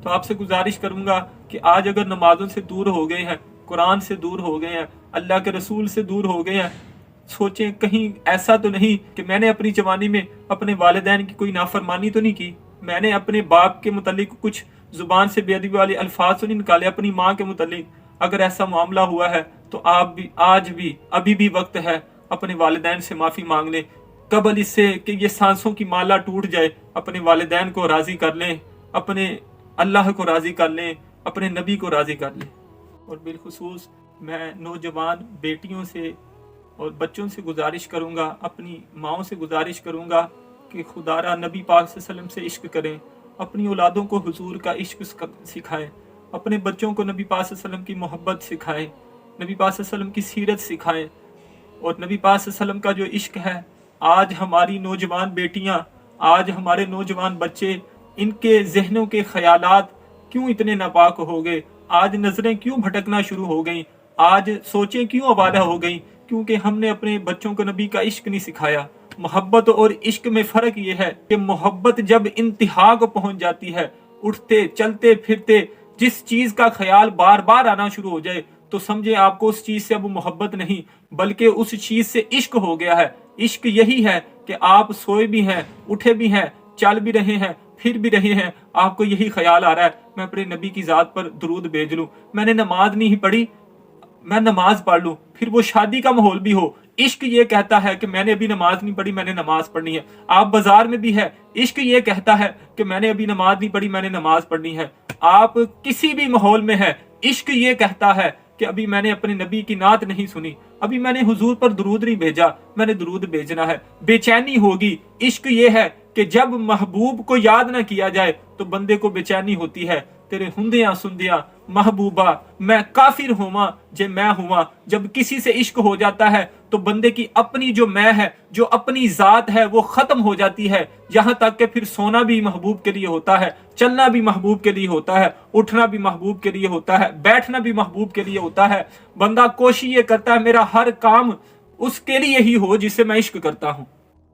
تو آپ سے گزارش کروں گا کہ آج اگر نمازوں سے دور ہو گئے ہیں، قرآن سے دور ہو گئے ہیں، اللہ کے رسول سے دور ہو گئے ہیں، سوچیں کہیں ایسا تو نہیں کہ میں نے اپنی جوانی میں اپنے والدین کی کوئی نافرمانی تو نہیں کی، میں نے اپنے باپ کے متعلق کچھ زبان سے بے ادبی والے الفاظ تو نہیں نکالے اپنی ماں کے متعلق۔ اگر ایسا معاملہ ہوا ہے تو آپ بھی آج بھی ابھی بھی وقت ہے اپنے والدین سے معافی مانگ لیں، قبل اس سے کہ یہ سانسوں کی مالا ٹوٹ جائے۔ اپنے والدین کو راضی کر لیں، اپنے اللہ کو راضی کر لیں، اپنے نبی کو راضی کر لیں۔ اور بالخصوص میں نوجوان بیٹیوں سے اور بچوں سے گزارش کروں گا، اپنی ماؤں سے گزارش کروں گا کہ خدا را نبی پاک صلی اللہ علیہ وسلم سے عشق کریں، اپنی اولادوں کو حضور کا عشق سکھائیں، اپنے بچوں کو نبی پاک صلی اللہ علیہ وسلم کی محبت سکھائیں، نبی پاک صلی اللہ علیہ وسلم کی سیرت سکھائیں۔ اور نبی پاک صلی اللہ علیہ وسلم کا جو عشق ہے، آج ہماری نوجوان بیٹیاں، آج ہمارے نوجوان بچے، ان کے ذہنوں کے خیالات کیوں اتنے ناپاک ہو گئے؟ آج نظریں کیوں بھٹکنا شروع ہو گئیں؟ آج سوچیں کیوں آبادہ ہو گئیں؟ کیونکہ ہم نے اپنے بچوں کو نبی کا عشق نہیں سکھایا۔ محبت اور عشق میں فرق یہ ہے کہ محبت جب انتہا کو پہنچ جاتی ہے، اٹھتے چلتے پھرتے جس چیز کا خیال بار بار آنا شروع ہو جائے تو سمجھے آپ کو اس چیز سے اب محبت نہیں بلکہ اس چیز سے عشق ہو گیا ہے۔ عشق یہی ہے کہ آپ سوئے بھی ہیں، اٹھے بھی ہیں، چل بھی رہے ہیں، پھر بھی رہے ہیں، آپ کو یہی خیال آ رہا ہے میں اپنے نبی کی ذات پر درود بھیج لوں، میں نے نماز نہیں پڑھی میں نماز پڑھ لوں، پھر وہ شادی کا ماحول بھی ہو، عشق یہ کہتا ہے کہ میں نے ابھی نماز نہیں پڑھی میں نے نماز پڑھنی ہے۔ آپ بازار میں بھی ہے، عشق یہ کہتا ہے کہ میں نے ابھی نماز نہیں پڑھی میں نے نماز پڑھنی ہے۔ آپ کسی بھی ماحول میں ہے، عشق یہ کہتا ہے کہ ابھی میں نے اپنے نبی کی نعت نہیں سنی، ابھی میں نے حضور پر درود نہیں بھیجا، میں نے درود بھیجنا ہے۔ بے چینی ہوگی، عشق یہ ہے کہ جب محبوب کو یاد نہ کیا جائے تو بندے کو بے چینی ہوتی ہے۔ تیرے ہندیاں سندیاں محبوبہ میں کافر ہوا جے میں ہوا۔ جب کسی سے عشق ہو جاتا ہے تو بندے کی اپنی جو میں ہے، جو اپنی ذات ہے وہ ختم ہو جاتی ہے، یہاں تک کہ پھر سونا بھی محبوب کے لیے ہوتا ہے، چلنا بھی محبوب کے لیے ہوتا ہے، اٹھنا بھی محبوب کے لیے ہوتا ہے، بیٹھنا بھی محبوب کے لیے ہوتا ہے۔ بندہ کوشش یہ کرتا ہے میرا ہر کام اس کے لیے ہی ہو جس سے میں عشق کرتا ہوں۔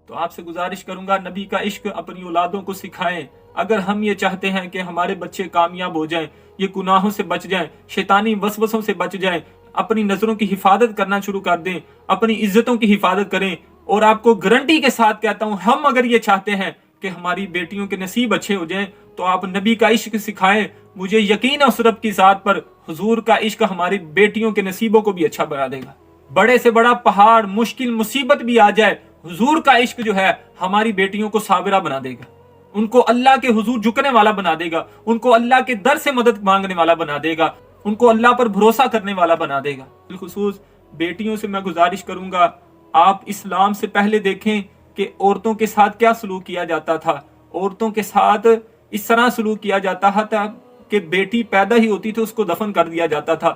تو آپ سے گزارش کروں گا نبی کا عشق اپنی اولادوں کو سکھائیں۔ اگر ہم یہ چاہتے ہیں کہ ہمارے بچے کامیاب ہو جائیں، یہ گناہوں سے بچ جائیں، شیطانی وسوسوں سے بچ جائیں، اپنی نظروں کی حفاظت کرنا شروع کر دیں، اپنی عزتوں کی حفاظت کریں، اور آپ کو گارنٹی کے ساتھ کہتا ہوں ہم اگر یہ چاہتے ہیں کہ ہماری بیٹیوں کے نصیب اچھے ہو جائیں تو آپ نبی کا عشق سکھائیں۔ مجھے یقین ہے اس رب کی ذات پر حضور کا عشق ہماری بیٹیوں کے نصیبوں کو بھی اچھا بنا دے گا۔ بڑے سے بڑا پہاڑ مشکل مصیبت بھی آ جائے، حضور کا عشق جو ہے ہماری بیٹیوں کو صابرہ بنا دے گا، ان کو اللہ کے حضور جھکنے والا بنا دے گا، ان کو اللہ کے در سے مدد مانگنے والا بنا دے گا، ان کو اللہ پر بھروسہ کرنے والا بنا دے گا۔ بالخصوص بیٹیوں سے میں گزارش کروں گا آپ اسلام سے پہلے دیکھیں کہ عورتوں کے ساتھ کیا سلوک کیا جاتا تھا۔ عورتوں کے ساتھ اس طرح سلوک کیا جاتا تھا کہ بیٹی پیدا ہی ہوتی تو اس کو دفن کر دیا جاتا تھا۔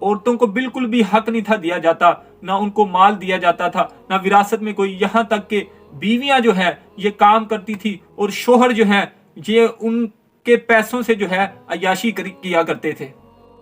عورتوں کو بالکل بھی حق نہیں تھا دیا جاتا، نہ ان کو مال دیا جاتا تھا، نہ وراثت میں کوئی، یہاں تک کہ بیویاں جو ہے یہ کام کرتی تھی اور شوہر جو ہے یہ ان کے پیسوں سے جو ہے عیاشی کیا کرتے تھے،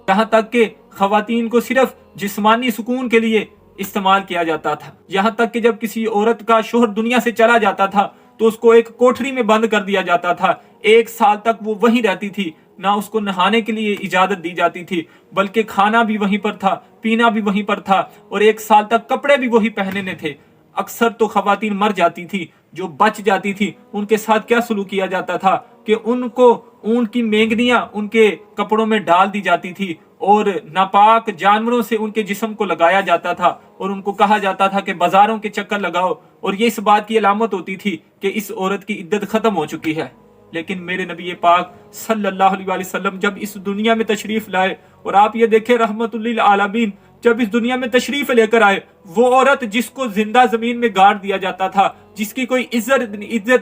یہاں تک کہ خواتین کو صرف جسمانی سکون کے لیے استعمال کیا جاتا تھا۔ یہاں تک کہ جب کسی عورت کا شوہر دنیا سے چلا جاتا تھا تو اس کو ایک کوٹھری میں بند کر دیا جاتا تھا، 1 سال تک وہ وہیں رہتی تھی، نہ اس کو نہانے کے لیے اجازت دی جاتی تھی بلکہ کھانا بھی وہیں پر تھا، پینا بھی وہیں پر تھا، اور 1 سال تک کپڑے بھی وہی پہننے تھے۔ اکثر تو خواتین مر جاتی تھی، جو بچ جاتی تھی ان کے ساتھ کیا سلوک کیا جاتا تھا کہ ان کو اون کی مینگنیاں ان کے کپڑوں میں ڈال دی جاتی تھی اور ناپاک جانوروں سے ان کے جسم کو لگایا جاتا تھا اور ان کو کہا جاتا تھا کہ بازاروں کے چکر لگاؤ، اور یہ اس بات کی علامت ہوتی تھی کہ اس عورت کی عدت ختم ہو چکی ہے۔ لیکن میرے نبی پاک صلی اللہ علیہ وسلم جب اس دنیا میں تشریف لائے، اور آپ یہ دیکھیں رحمت للعالمین جب اس دنیا میں تشریف لے کر آئے، وہ عورت جس کو زندہ زمین میں گاڑ دیا جاتا تھا، جس کی کوئی عزت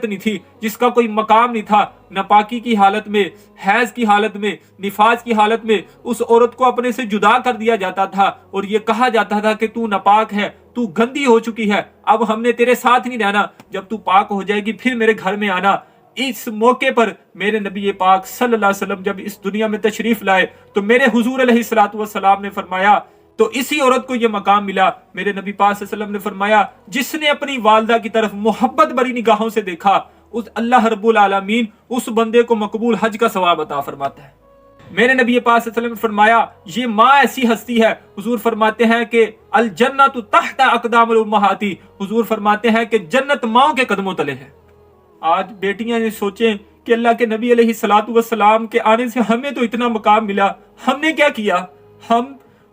نہیں تھی، جس کا کوئی مقام نہیں تھا، ناپاکی کی حالت میں، حیض کی حالت میں، نفاس کی حالت میں اس عورت کو اپنے سے جدا کر دیا جاتا تھا اور یہ کہا جاتا تھا کہ تو ناپاک ہے، تو گندی ہو چکی ہے، اب ہم نے تیرے ساتھ نہیں رہنا، جب تو پاک ہو جائے گی پھر میرے گھر میں آنا۔ اس موقع پر میرے نبی پاک صلی اللہ علیہ وسلم جب اس دنیا میں تشریف لائے تو میرے حضور علیہ الصلوۃ والسلام نے فرمایا، تو اسی عورت کو یہ مقام ملا۔ میرے نبی پاک صلی اللہ علیہ وسلم نے فرمایا جس نے اپنی والدہ کی طرف محبت بری نگاہوں سے دیکھا، اس اللہ رب العالمین اس بندے کو مقبول حج کا ثواب عطا فرماتا ہے۔ میرے نبی پاک صلی اللہ علیہ وسلم نے فرمایا یہ ماں ایسی ہستی ہے، حضور فرماتے ہیں کہ الجنت تحت اقدام الامہات، حضور فرماتے ہیں کہ جنت ماؤں کے قدموں تلے ہے۔ آج بیٹیاں یہ سوچیں کہ اللہ کے نبی علیہ الصلوۃ والسلام کے آنے سے ہمیں تو اتنا مقام ملا، ہم نے کیا کیا؟ ہم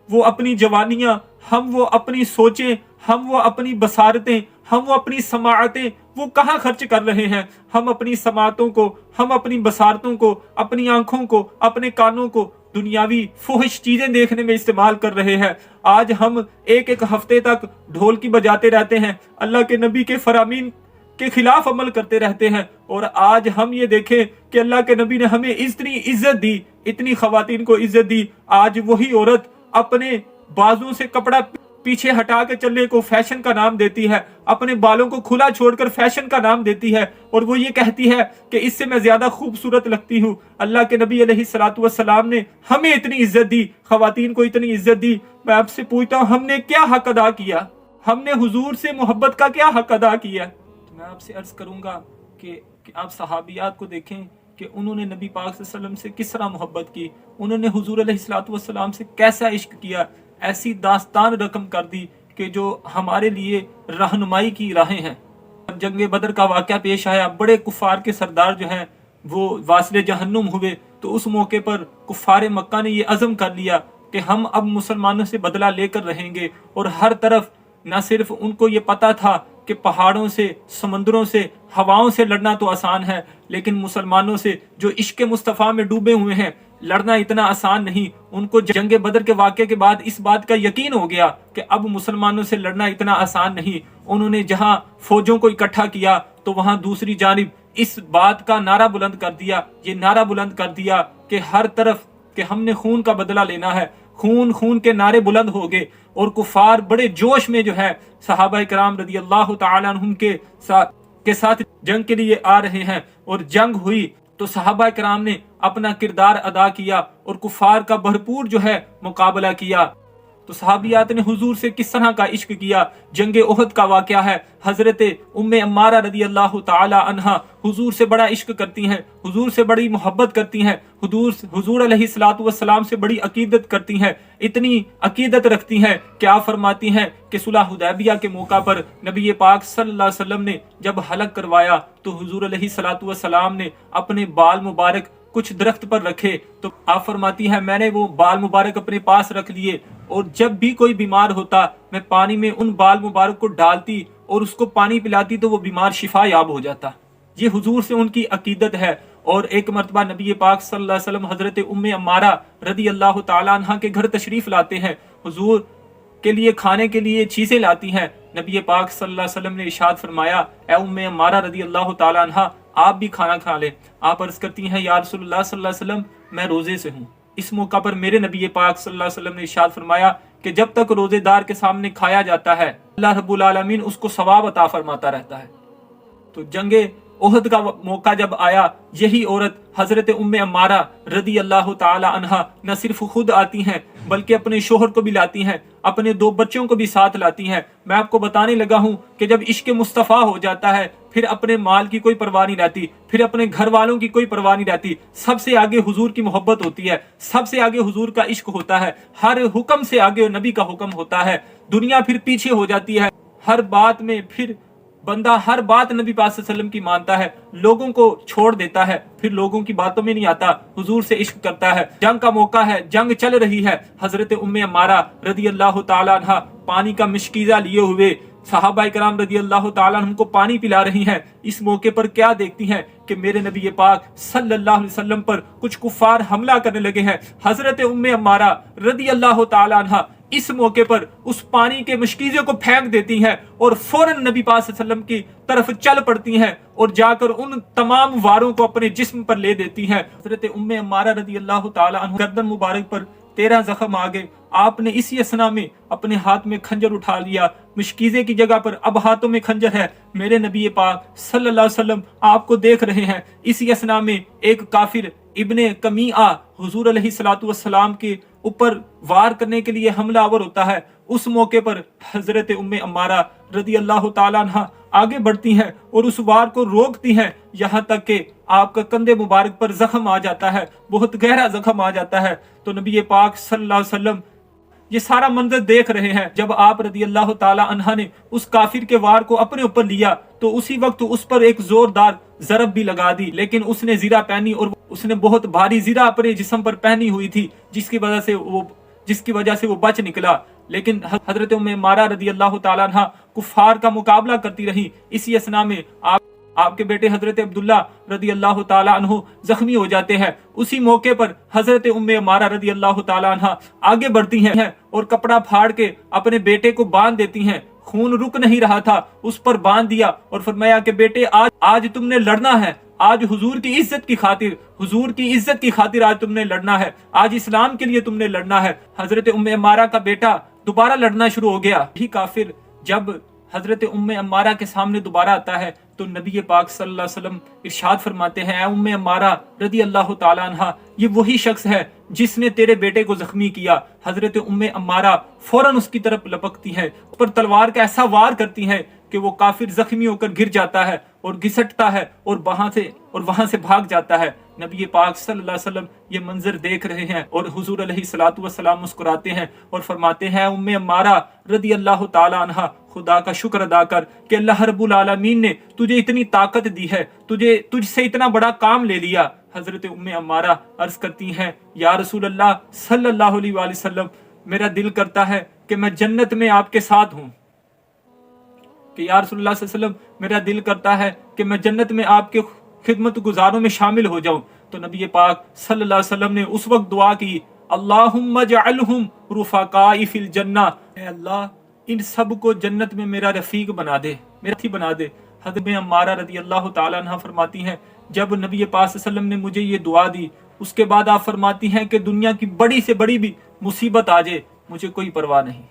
وہ اپنی جوانیاں، ہم وہ اپنی سوچیں، ہم وہ اپنی بصارتیں، ہم وہ اپنی سماعتیں وہ کہاں خرچ کر رہے ہیں؟ ہم اپنی سماعتوں کو، ہم اپنی بصارتوں کو، اپنی آنکھوں کو، اپنے کانوں کو دنیاوی فحش چیزیں دیکھنے میں استعمال کر رہے ہیں۔ آج ہم ایک ہفتے تک ڈھول کی بجاتے رہتے ہیں، اللہ کے نبی کے فرامین کے خلاف عمل کرتے رہتے ہیں، اور آج ہم یہ دیکھیں کہ اللہ کے نبی نے ہمیں اتنی عزت دی، اتنی خواتین کو عزت دی، آج وہی عورت اپنے بازو سے کپڑا پیچھے ہٹا کے چلنے کو فیشن کا نام دیتی ہے، اپنے بالوں کو کھلا چھوڑ کر فیشن کا نام دیتی ہے، اور وہ یہ کہتی ہے کہ اس سے میں زیادہ خوبصورت لگتی ہوں۔ اللہ کے نبی علیہ الصلوۃ والسلام نے ہمیں اتنی عزت دی، خواتین کو اتنی عزت دی۔ میں آپ سے پوچھتا ہوں، ہم نے کیا حق ادا کیا؟ ہم نے حضور سے محبت کا کیا حق ادا کیا؟ میں آپ سے عرض کروں گا کہ آپ صحابیات کو دیکھیں کہ انہوں نے نبی پاک صلی اللہ علیہ وسلم سے کس طرح محبت کی، انہوں نے حضور علیہ الصلوۃ والسلام سے کیسا عشق کیا، ایسی داستان رقم کر دی کہ جو ہمارے لیے رہنمائی کی راہیں ہیں۔ جنگ بدر کا واقعہ پیش آیا، بڑے کفار کے سردار جو ہیں وہ واصل جہنم ہوئے، تو اس موقع پر کفار مکہ نے یہ عزم کر لیا کہ ہم اب مسلمانوں سے بدلہ لے کر رہیں گے، اور ہر طرف نہ صرف ان کو یہ پتا تھا کہ پہاڑوں سے، سمندروں سے، ہواؤں سے لڑنا تو آسان ہے، لیکن مسلمانوں سے جو عشق مصطفیٰ میں ڈوبے ہوئے ہیں لڑنا اتنا آسان نہیں۔ ان کو جنگ بدر کے واقعے کے بعد اس بات کا یقین ہو گیا کہ اب مسلمانوں سے لڑنا اتنا آسان نہیں۔ انہوں نے جہاں فوجوں کو اکٹھا کیا تو وہاں دوسری جانب اس بات کا نعرہ بلند کر دیا، یہ نعرہ بلند کر دیا کہ ہر طرف کہ ہم نے خون کا بدلہ لینا ہے، خون خون کے نعرے بلند ہو گئے، اور کفار بڑے جوش میں جو ہے صحابہ کرام رضی اللہ تعالی عنہم کے ساتھ جنگ کے لیے آ رہے ہیں، اور جنگ ہوئی تو صحابہ کرام نے اپنا کردار ادا کیا اور کفار کا بھرپور جو ہے مقابلہ کیا۔ تو صحابیات نے حضور سے کس طرح کا عشق کیا، جنگ احد کا واقعہ ہے۔ حضرت ام عمارہ رضی اللہ تعالی عنہا حضور سے بڑا عشق کرتی ہیں، حضور سے بڑی محبت کرتی ہیں، حضور علیہ الصلوۃ والسلام سے بڑی عقیدت کرتی ہیں، اتنی عقیدت رکھتی ہیں کہ آپ فرماتی ہیں کہ صلح حدیبیہ کے موقع پر نبی پاک صلی اللہ علیہ وسلم نے جب حلق کروایا تو حضور علیہ الصلوۃ والسلام نے اپنے بال مبارک کچھ درخت پر رکھے، تو آپ فرماتی ہیں میں نے وہ بال مبارک اپنے پاس رکھ لیے، اور جب بھی کوئی بیمار ہوتا میں پانی میں ان بال مبارک کو ڈالتی اور اس کو پانی پلاتی تو وہ بیمار شفا یاب ہو جاتا۔ یہ حضور سے ان کی عقیدت ہے۔ اور ایک مرتبہ نبی پاک صلی اللہ علیہ وسلم حضرت ام عمارہ رضی اللہ تعالی عنہ کے گھر تشریف لاتے ہیں، حضور کے لیے کھانے کے لیے چیزیں لاتی ہیں۔ نبی پاک صلی اللہ علیہ وسلم نے ارشاد فرمایا اے ام عمارہ رضی اللہ تعالی عنہ آپ بھی کھانا کھا لیں۔ آپ عرض کرتی ہیں یا رسول اللہ صلی اللہ علیہ وسلم میں روزے سے ہوں۔ اس موقع پر میرے نبی پاک صلی اللہ علیہ وسلم نے ارشاد فرمایا کہ جب تک روزے دار کے سامنے کھایا جاتا ہے اللہ رب العالمین اس کو ثواب عطا فرماتا رہتا ہے۔ تو جنگ احد کا موقع جب آیا، یہی عورت حضرت ام عمارہ رضی اللہ تعالی عنہا نہ صرف خود آتی ہیں بلکہ اپنے شوہر کو بھی لاتی ہیں، اپنے 2 بچوں کو بھی ساتھ لاتی ہیں۔ میں آپ کو بتانے لگا ہوں کہ جب عشق مصطفیٰ ہو جاتا ہے پھر اپنے مال کی کوئی پرواہ نہیں رہتی، پھر اپنے گھر والوں کی کوئی پرواہ نہیں رہتی، سب سے آگے حضور کی محبت ہوتی ہے، سب سے آگے حضور کا عشق ہوتا ہے، ہر حکم سے آگے نبی کا حکم ہوتا ہے، دنیا پھر پیچھے ہو جاتی ہے، ہر بات میں پھر بندہ ہر بات نبی پاک صلی اللہ علیہ وسلم کی مانتا ہے، لوگوں کو چھوڑ دیتا ہے، پھر لوگوں کی باتوں میں نہیں آتا، حضور سے عشق کرتا ہے۔ جنگ کا موقع ہے، جنگ چل رہی ہے، حضرت ام عمارہ رضی اللہ تعالی عنہ پانی کا مشکیزہ لیے ہوئے صحابہ کرام رضی اللہ تعالیٰ عنہ کو پانی پلا رہی ہیں۔ اس موقع پر کیا دیکھتی ہیں کہ میرے نبی پاک صلی اللہ علیہ وسلم پر کچھ کفار حملہ کرنے لگے ہیں۔ حضرت ام عمارہ رضی اللہ تعالیٰ عنہ اس موقع پر اس پانی کے مشکیزے کو پھینک دیتی ہیں اور فوراً نبی پاک صلی اللہ علیہ وسلم کی طرف چل پڑتی ہیں اور جا کر ان تمام واروں کو اپنے جسم پر لے دیتی ہیں۔ حضرت ام عمارہ رضی اللہ تعالیٰ عنہ گردن مبارک پر 13 زخم آگے، آپ نے اسی اسنا میں اپنے ہاتھ میں کھنجر اٹھا لیا، مشکیزے کی جگہ پر اب ہاتھوں میں کھنجر ہے۔ میرے نبی پاک صلی اللہ علیہ وسلم آپ کو دیکھ رہے ہیں، اسی اسنا میں ایک کافر ابن کمیعہ حضور علیہ الصلوۃ والسلام کے اوپر وار کرنے کے لیے حملہ آور ہوتا ہے۔ اس موقع پر حضرت ام عمارہ رضی اللہ تعالیٰ عنہ آگے بڑھتی ہیں اور اس وار کو روکتی ہیں، یہاں تک کہ آپ کا کندھے مبارک پر زخم آ جاتا ہے، بہت گہرا زخم آ جاتا ہے۔ تو نبی پاک صلی اللہ علیہ وسلم یہ سارا منظر دیکھ رہے ہیں۔ جب آپ رضی اللہ تعالی عنہ نے اس کافر کے وار کو اپنے اوپر لیا تو اسی وقت اس پر ایک زوردار ضرب بھی لگا دی، لیکن اس نے زرہ پہنی اور اس نے بہت بھاری زرہ اپنے جسم پر پہنی ہوئی تھی، جس کی وجہ سے وہ بچ نکلا۔ لیکن حضرت ام عمارہ رضی اللہ تعالی عنہ کفار کا مقابلہ کرتی رہی۔ اسی اثناء میں آپ کے بیٹے حضرت عبداللہ رضی اللہ تعالی عنہ زخمی ہو جاتے ہیں۔ اسی موقع پر حضرت ام عمارہ رضی اللہ تعالی عنہ آگے بڑھتی ہیں اور کپڑا پھاڑ کے اپنے بیٹے کو باندھ دیتی ہیں۔ خون رک نہیں رہا تھا، اس پر باندھ دیا اور فرمایا کہ بیٹے آج تم نے لڑنا ہے، آج حضور کی عزت کی خاطر آج تم نے لڑنا ہے، آج اسلام کے لیے تم نے لڑنا ہے۔ حضرت ام عمارہ کا بیٹا دوبارہ لڑنا شروع ہو گیا۔ یہی کافر جب حضرت ام عمارہ کے سامنے دوبارہ آتا ہے تو نبی پاک صلی اللہ علیہ وسلم ارشاد فرماتے ہیں، اے ام عمارہ رضی اللہ تعالی عنہ، یہ وہی شخص ہے جس نے تیرے بیٹے کو زخمی کیا۔ حضرت ام عمارہ فوراً اس کی طرف لپکتی ہے، اس پر تلوار کا ایسا وار کرتی ہے کہ وہ کافر زخمی ہو کر گر جاتا ہے اور گھسٹتا ہے اور وہاں سے بھاگ جاتا ہے۔ نبی پاک صلی اللہ علیہ وسلم یہ منظر دیکھ رہے ہیں اور حضور علیہ الصلوۃ والسلام مسکراتے ہیں اور فرماتے ہیں، ام عمارہ رضی اللہ تعالی عنہ، خدا کا شکر ادا کر کہ اللہ رب العالمین نے تجھے اتنی طاقت دی ہے، تجھ سے اتنا بڑا کام لے لیا۔ حضرت ام عمارہ عرض کرتی ہیں، یا رسول اللہ صلی اللہ علیہ وآلہ وسلم، میرا دل کرتا ہے کہ میں جنت میں آپ کے ساتھ ہوں، کہ یا رسول اللہ صلی اللہ علیہ وسلم، میرا دل کرتا ہے کہ میں جنت میں آپ کے خدمت گزاروں میں شامل ہو جاؤں۔ تو نبی پاک صلی اللہ علیہ وسلم نے اس وقت دعا کی، اللہم اجعلہم رفقائی فی الجنہ، اے اللہ ان سب کو جنت میں میرا رفیق بنا دے، میرا ساتھی بنا دے۔ حضرت عمارہ رضی اللہ تعالی عنہ فرماتی ہیں، جب نبی پاک صلی اللہ علیہ وسلم نے مجھے یہ دعا دی، اس کے بعد آپ فرماتی ہیں کہ دنیا کی بڑی سے بڑی بھی مصیبت آ جائے مجھے کوئی پرواہ نہیں۔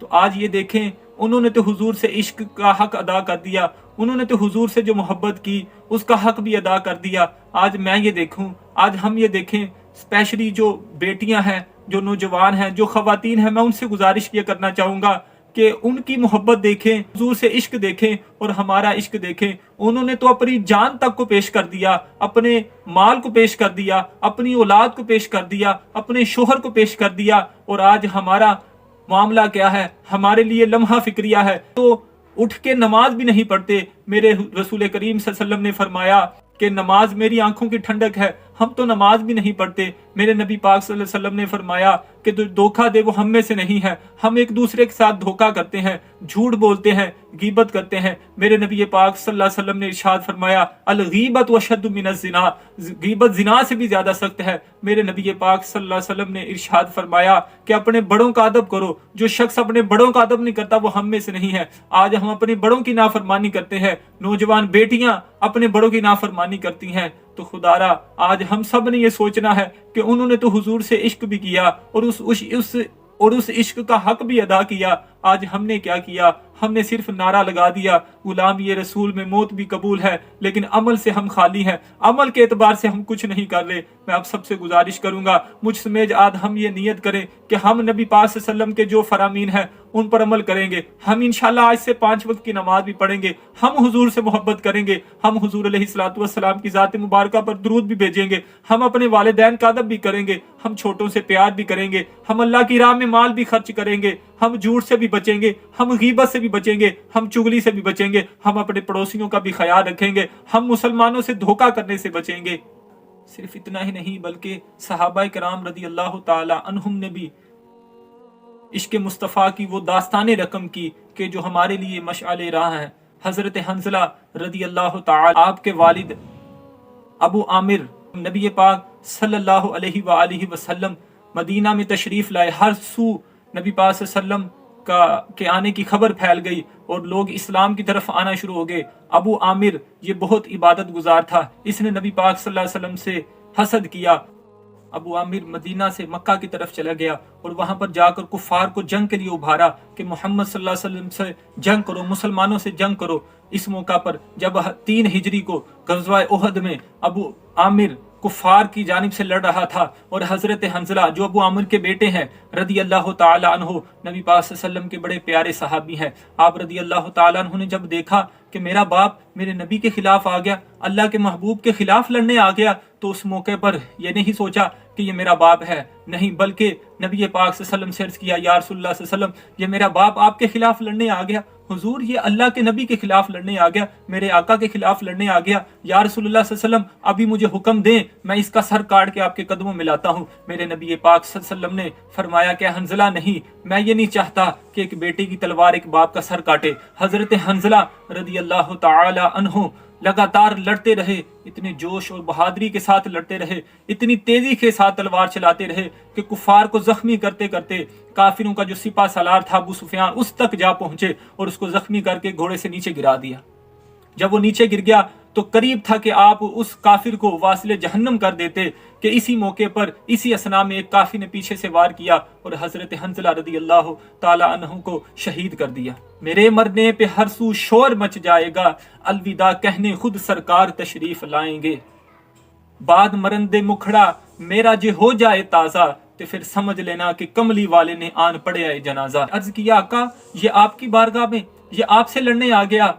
تو آج یہ دیکھیں، انہوں نے تو حضور سے عشق کا حق ادا کر دیا، انہوں نے تو حضور سے جو محبت کی اس کا حق بھی ادا کر دیا۔ آج میں یہ دیکھوں، آج ہم یہ دیکھیں، اسپیشلی جو بیٹیاں ہیں، جو نوجوان ہیں، جو خواتین ہیں، میں ان سے گزارش یہ کرنا چاہوں گا کہ ان کی محبت دیکھیں، حضور سے عشق دیکھیں اور ہمارا عشق دیکھیں۔ انہوں نے تو اپنی جان تک کو پیش کر دیا، اپنے مال کو پیش کر دیا، اپنی اولاد کو پیش کر دیا، اپنے شوہر کو پیش کر دیا، اور آج ہمارا معاملہ کیا ہے؟ ہمارے لیے لمحہ فکریہ ہے، تو اٹھ کے نماز بھی نہیں پڑھتے۔ میرے رسول کریم صلی اللہ علیہ وسلم نے فرمایا کہ نماز میری آنکھوں کی ٹھنڈک ہے، ہم تو نماز بھی نہیں پڑھتے۔ میرے نبی پاک صلی اللہ علیہ وسلم نے فرمایا کہ جو دھوکہ دے وہ ہم میں سے نہیں ہے، ہم ایک دوسرے کے ساتھ دھوکہ کرتے ہیں، جھوٹ بولتے ہیں، غیبت کرتے ہیں۔ میرے نبی پاک صلی اللہ علیہ وسلم نے ارشاد فرمایا، الغیبت اشد من الزنا، غیبت زنا سے بھی زیادہ سخت ہے۔ میرے نبی پاک صلی اللہ علیہ وسلم نے ارشاد فرمایا کہ اپنے بڑوں کا ادب کرو، جو شخص اپنے بڑوں کا ادب نہیں کرتا وہ ہم میں سے نہیں ہے۔ آج ہم اپنے بڑوں کی نافرمانی کرتے ہیں، نوجوان بیٹیاں اپنے بڑوں کی نافرمانی کرتی ہیں۔ تو خدا را آج ہم سب نے یہ سوچنا ہے کہ انہوں نے تو حضور سے عشق بھی کیا اور اس عشق کا حق بھی ادا کیا۔ آج ہم نے کیا کیا؟ ہم نے صرف نعرہ لگا دیا، غلامی رسول میں موت بھی قبول ہے، لیکن عمل سے ہم خالی ہیں، عمل کے اعتبار سے ہم کچھ نہیں کر رہے۔ میں آپ سب سے گزارش کروں گا، مجھ سمیت آج ہم یہ نیت کریں کہ ہم نبی پاک صلی اللہ علیہ وسلم کے جو فرامین ہیں ان پر عمل کریں گے۔ ہم انشاءاللہ آج سے 5 وقت کی نماز بھی پڑھیں گے، ہم حضور سے محبت کریں گے، ہم حضور علیہ الصلوۃ والسلام کی ذات مبارکہ پر درود بھی بھیجیں گے، ہم اپنے والدین کا ادب بھی کریں گے، ہم چھوٹوں سے پیار بھی کریں گے، ہم اللہ کی راہ میں مال بھی خرچ کریں گے، ہم جھوٹ سے بھی بچیں گے، ہم غیبت سے بھی بچیں گے، ہم چغلی سے بھی بچیں گے، ہم اپنے پڑوسیوں کا بھی خیال رکھیں گے، ہم مسلمانوں سے دھوکہ کرنے سے بچیں گے۔ صرف اتنا ہی نہیں بلکہ صحابہ کرام رضی اللہ تعالی عنہم نے بھی عشق مصطفیٰ کی وہ داستان رقم کی کہ جو ہمارے لیے مشعل راہ ہے۔ حضرت حنظلہ رضی اللہ تعالی، آپ کے والد ابو عامر، نبی پاک صلی اللہ علیہ وآلہ وسلم مدینہ میں تشریف لائے، ہر سو نبی پاک صلی اللہ علیہ وسلم کے آنے کی خبر پھیل گئی اور لوگ اسلام کی طرف آنا شروع ہو گئے۔ ابو عامر یہ بہت عبادت گزار تھا، اس نے نبی پاک صلی اللہ علیہ وسلم سے حسد کیا۔ ابو عامر مدینہ سے مکہ کی طرف چلا گیا اور وہاں پر جا کر کفار کو جنگ کے لیے ابھارا کہ محمد صلی اللہ علیہ وسلم سے جنگ کرو، مسلمانوں سے جنگ کرو۔ اس موقع پر جب 3 ہجری کو غزوہ احد میں ابو عامر کفار کی جانب سے لڑ رہا تھا اور حضرت حنظلہ جو ابو عامر کے بیٹے ہیں رضی اللہ تعالی عنہ، نبی پاک صلی اللہ علیہ وسلم کے بڑے پیارے صحابی ہیں، آپ رضی اللہ تعالی عنہ نے جب دیکھا کہ میرا باپ میرے نبی کے خلاف آ گیا، اللہ کے محبوب کے خلاف لڑنے آ گیا، تو اس موقع پر یہ نہیں سوچا کہ یہ میرا باپ ہے، نہیں بلکہ نبی پاک صلی اللہ علیہ وسلم سے عرض کیا یا رسول اللہ صلی اللہ علیہ وسلم یہ میرا باپ آپ کے خلاف لڑنے آ گیا، حضور یہ اللہ کے نبی کے خلاف لڑنے آ گیا، میرے آقا کے خلاف لڑنے آ گیا، یا رسول اللہ صلی اللہ علیہ وسلم ابھی مجھے حکم دیں میں اس کا سر کاٹ کے آپ کے قدموں میں لاتا ہوں۔ میرے نبی پاک صلی اللہ علیہ وسلم نے فرمایا کہ حنظلہ نہیں، میں یہ نہیں چاہتا کہ ایک بیٹے کی تلوار ایک باپ کا سر کاٹے۔ حضرت حنظلہ رضی اللہ تعالی عنہ لگاتار لڑتے رہے، اتنے جوش اور بہادری کے ساتھ لڑتے رہے، اتنی تیزی کے ساتھ تلوار چلاتے رہے کہ کفار کو زخمی کرتے کرتے کافروں کا جو سپہ سالار تھا ابو سفیان اس تک جا پہنچے اور اس کو زخمی کر کے گھوڑے سے نیچے گرا دیا۔ جب وہ نیچے گر گیا تو قریب تھا کہ آپ اس کافر کو واصل جہنم کر دیتے کہ اسی موقع پر اسی اثناء میں ایک کافر نے پیچھے سے وار کیا اور حضرت حنظلہ رضی اللہ تعالی عنہ کو شہید کر دیا۔ میرے مرنے پہ ہر سو شور مچ جائے گا، الوداع کہنے خود سرکار تشریف لائیں گے، بعد مرندے مکھڑا میرا جے ہو جائے تازہ، تو پھر سمجھ لینا کہ کملی والے نے آن پڑے آئے جنازہ۔ عرض کیا آقا یہ آپ کی بارگاہ میں، یہ آپ سے لڑنے آ گیا۔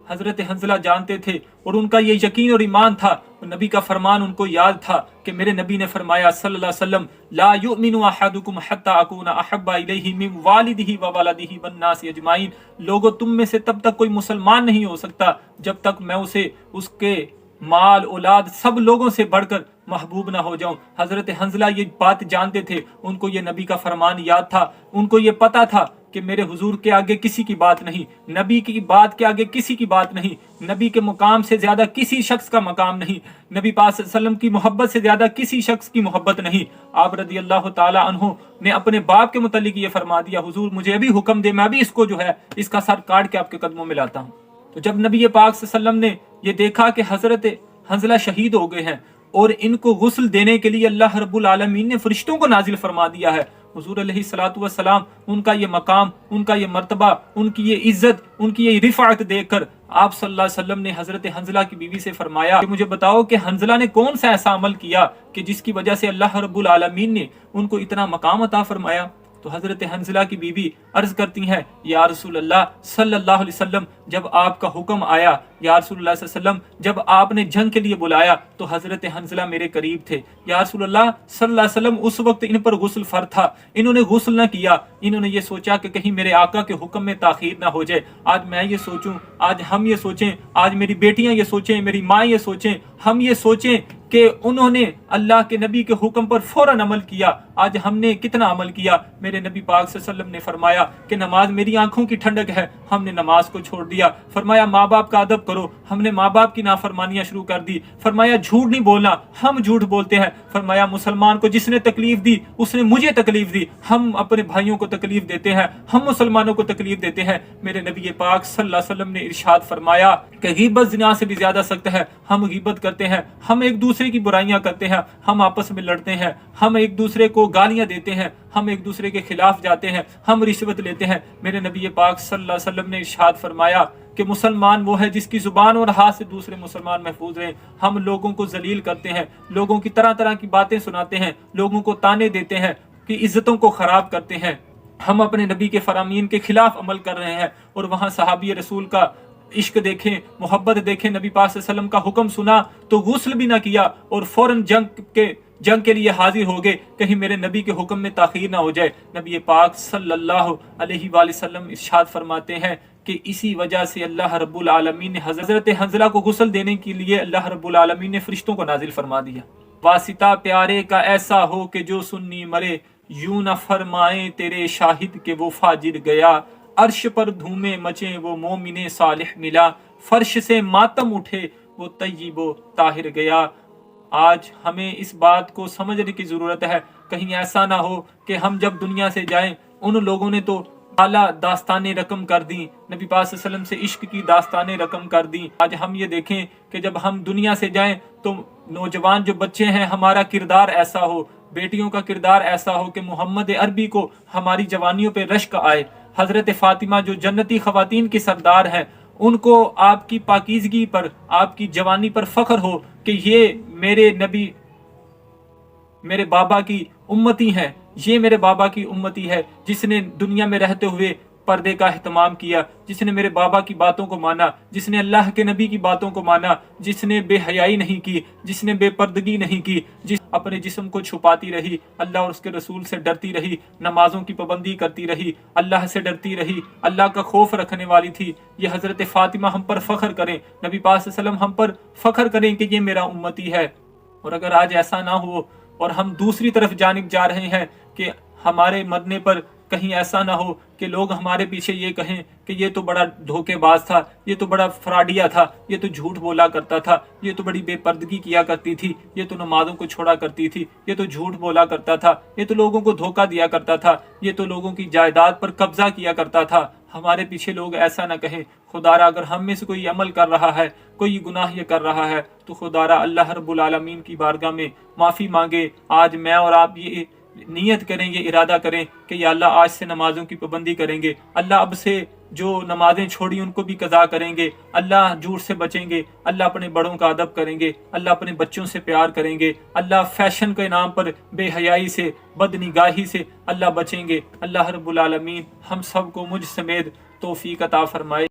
حضرت حنظلہ جانتے تھے اور ان کا یہ یقین اور ایمان تھا اور نبی کا فرمان ان کو یاد تھا کہ میرے نبی نے فرمایا صلی اللہ علیہ وسلم لا یؤمن احدکم حتی اکون احب الیہ من والدہ وولدہ والناس اجمعین، لوگوں تم میں سے تب تک کوئی مسلمان نہیں ہو سکتا جب تک میں اسے اس کے مال اولاد سب لوگوں سے بڑھ کر محبوب نہ ہو جاؤں۔ حضرت حنظلہ یہ بات جانتے تھے، ان کو یہ نبی کا فرمان یاد تھا، ان کو یہ پتا تھا کہ میرے حضور کے آگے کسی کی بات نہیں، نبی کی بات کے آگے کسی کی بات نہیں، نبی کے مقام سے زیادہ کسی شخص کا مقام نہیں، نبی پاک صلی اللہ علیہ وسلم کی محبت سے زیادہ کسی شخص کی محبت نہیں۔ آپ رضی اللہ تعالی عنہ نے اپنے باپ کے متعلق یہ فرما دیا حضور مجھے ابھی حکم دے، میں ابھی اس کو جو ہے اس کا سر کاٹ کے آپ کے قدموں میں لاتا ہوں۔ تو جب نبی پاک صلی اللہ علیہ وسلم نے یہ دیکھا کہ حضرت حنظلہ شہید ہو گئے ہیں اور ان کو غسل دینے کے لیے اللہ رب العالمین نے فرشتوں کو نازل فرما دیا ہے، حضور علیہ الصلوۃ والسلام ان کا یہ مقام، ان کا یہ مرتبہ، ان کی یہ عزت، ان کی یہ رفعت دیکھ کر آپ صلی اللہ علیہ وسلم نے حضرت حنظلہ کی بیوی سے فرمایا کہ مجھے بتاؤ کہ حنظلہ نے کون سا ایسا عمل کیا کہ جس کی وجہ سے اللہ رب العالمین نے ان کو اتنا مقام عطا فرمایا۔ تو حضرت حنظلہ کی بیوی عرض کرتی ہیں یا رسول اللہ صلی اللہ علیہ وسلم جب آپ کا حکم آیا، یا رسول اللہ صلی اللہ علیہ وسلم جب آپ نے جنگ کے لیے بلایا تو حضرت حنظلہ میرے قریب تھے، یا رسول اللہ صلی اللہ علیہ وسلم اس وقت ان پر غسل فرض تھا، انہوں نے غسل نہ کیا، انہوں نے یہ سوچا کہ کہیں میرے آقا کے حکم میں تاخیر نہ ہو جائے۔ آج میں یہ سوچوں، آج ہم یہ سوچیں، آج میری بیٹیاں یہ سوچیں، میری ماں یہ سوچیں، ہم یہ سوچیں کہ انہوں نے اللہ کے نبی کے حکم پر فوراً عمل کیا، آج ہم نے کتنا عمل کیا۔ میرے نبی پاک صلی اللہ علیہ وسلم نے فرمایا کہ نماز میری آنکھوں کی ٹھنڈک ہے، ہم نے نماز کو چھوڑ دیا۔ فرمایا ماں باپ کا ادب کرو، ہم نے ماں باپ کی نافرمانیاں شروع کر دی۔ فرمایا جھوٹ نہیں بولنا، ہم جھوٹ بولتے ہیں۔ فرمایا مسلمان کو جس نے تکلیف دی اس نے مجھے تکلیف دی، ہم اپنے بھائیوں کو تکلیف دیتے ہیں، ہم مسلمانوں کو تکلیف دیتے ہیں۔ میرے نبی پاک صلی اللہ علیہ وسلم نے ارشاد فرمایا کہ غیبت زنا سے بھی زیادہ سخت ہے، ہم غیبت کرتے ہیں، ہم ایک دوسرے کی برائیاں کرتے ہیں، ہم آپس میں لڑتے ہیں، ہم ایک دوسرے کو گالیاں دیتے ہیں، ہم ایک دوسرے کے خلاف جاتے ہیں، ہم رشوت لیتے ہیں۔ میرے نبی پاک صلی اللہ علیہ وسلم نے ارشاد فرمایا کہ مسلمان وہ ہے جس کی زبان اور ہاتھ سے دوسرے مسلمان محفوظ رہیں۔ ہم لوگوں کو ذلیل کرتے ہیں، لوگوں کی طرح طرح کی باتیں سناتے ہیں، لوگوں کو تانے دیتے ہیں، کہ عزتوں کو خراب کرتے ہیں، ہم اپنے نبی کے فرامین کے خلاف عمل کر رہے ہیں۔ اور وہاں صحابی رسول کا عشق دیکھیں، محبت دیکھیں، نبی پاک صلی اللہ علیہ وسلم کا حکم سنا تو غسل بھی نہ کیا اور فوراً جنگ کے لیے حاضر ہو گئے، کہیں میرے نبی کے حکم میں تاخیر نہ ہو جائے۔ نبی پاک صلی اللہ علیہ وآلہ وسلم ارشاد فرماتے ہیں کہ اسی وجہ سے اللہ رب العالمین نے حضرت حنظلہ کو غسل دینے کے لیے اللہ رب العالمین نے فرشتوں کو نازل فرما دیا۔ واسطہ پیارے کا ایسا ہو کہ جو سنی مرے، یوں نہ فرمائیں تیرے شاہد کہ وہ فاجر گیا، عرش پر دھومیں مچیں وہ مومن صالح ملا، فرش سے ماتم اٹھے وہ طیب و طاہر گیا۔ آج ہمیں اس بات کو سمجھنے کی ضرورت ہے، کہیں ایسا نہ ہو کہ ہم جب دنیا سے جائیں ان لوگوں نے تو اعلیٰ داستانیں رقم کر دیں، نبی پاک صلی اللہ علیہ وسلم سے عشق کی داستانیں رقم کر دیں۔ آج ہم یہ دیکھیں کہ جب ہم دنیا سے جائیں تو نوجوان جو بچے ہیں ہمارا کردار ایسا ہو، بیٹیوں کا کردار ایسا ہو کہ محمد عربی کو ہماری جوانیوں پہ رشک آئے۔ حضرت فاطمہ جو جنتی خواتین کی سردار ہیں ان کو آپ کی پاکیزگی پر، آپ کی جوانی پر فخر ہو کہ یہ میرے نبی میرے بابا کی امتی ہے، یہ میرے بابا کی امتی ہے جس نے دنیا میں رہتے ہوئے پردے کا اہتمام کیا، جس نے میرے بابا کی باتوں کو مانا، جس نے اللہ کے نبی کی باتوں کو مانا، جس نے بے حیائی نہیں کی، جس نے بے پردگی نہیں کی، جس اپنے جسم کو چھپاتی رہی، اللہ اور اس کے رسول سے ڈرتی رہی، نمازوں کی پابندی کرتی رہی، اللہ سے ڈرتی رہی، اللہ کا خوف رکھنے والی تھی، یہ حضرت فاطمہ ہم پر فخر کریں، نبی پاک صلی اللہ علیہ وسلم ہم پر فخر کریں کہ یہ میرا امتی ہے۔ اور اگر آج ایسا نہ ہو اور ہم دوسری طرف جانب جا رہے ہیں کہ ہمارے مرنے پر کہیں ایسا نہ ہو کہ لوگ ہمارے پیچھے یہ کہیں کہ یہ تو بڑا دھوکے باز تھا، یہ تو بڑا فراڈیا تھا، یہ تو جھوٹ بولا کرتا تھا، یہ تو بڑی بے پردگی کیا کرتی تھی، یہ تو نمازوں کو چھوڑا کرتی تھی، یہ تو جھوٹ بولا کرتا تھا، یہ تو لوگوں کو دھوکہ دیا کرتا تھا، یہ تو لوگوں کی جائیداد پر قبضہ کیا کرتا تھا۔ ہمارے پیچھے لوگ ایسا نہ کہیں۔ خدارا اگر ہم میں سے کوئی عمل کر رہا ہے، کوئی گناہ یہ کر رہا ہے، تو خدارا اللہ رب العالمین کی بارگاہ میں معافی مانگے۔ آج میں اور آپ یہ نیت کریں، یہ ارادہ کریں کہ یا اللہ آج سے نمازوں کی پابندی کریں گے، اللہ اب سے جو نمازیں چھوڑی ان کو بھی قضا کریں گے، اللہ جھوٹ سے بچیں گے، اللہ اپنے بڑوں کا ادب کریں گے، اللہ اپنے بچوں سے پیار کریں گے، اللہ فیشن کے نام پر بے حیائی سے، بد نگاہی سے اللہ بچیں گے۔ اللہ رب العالمین ہم سب کو مجھ سمیت توفیق عطا فرمائے۔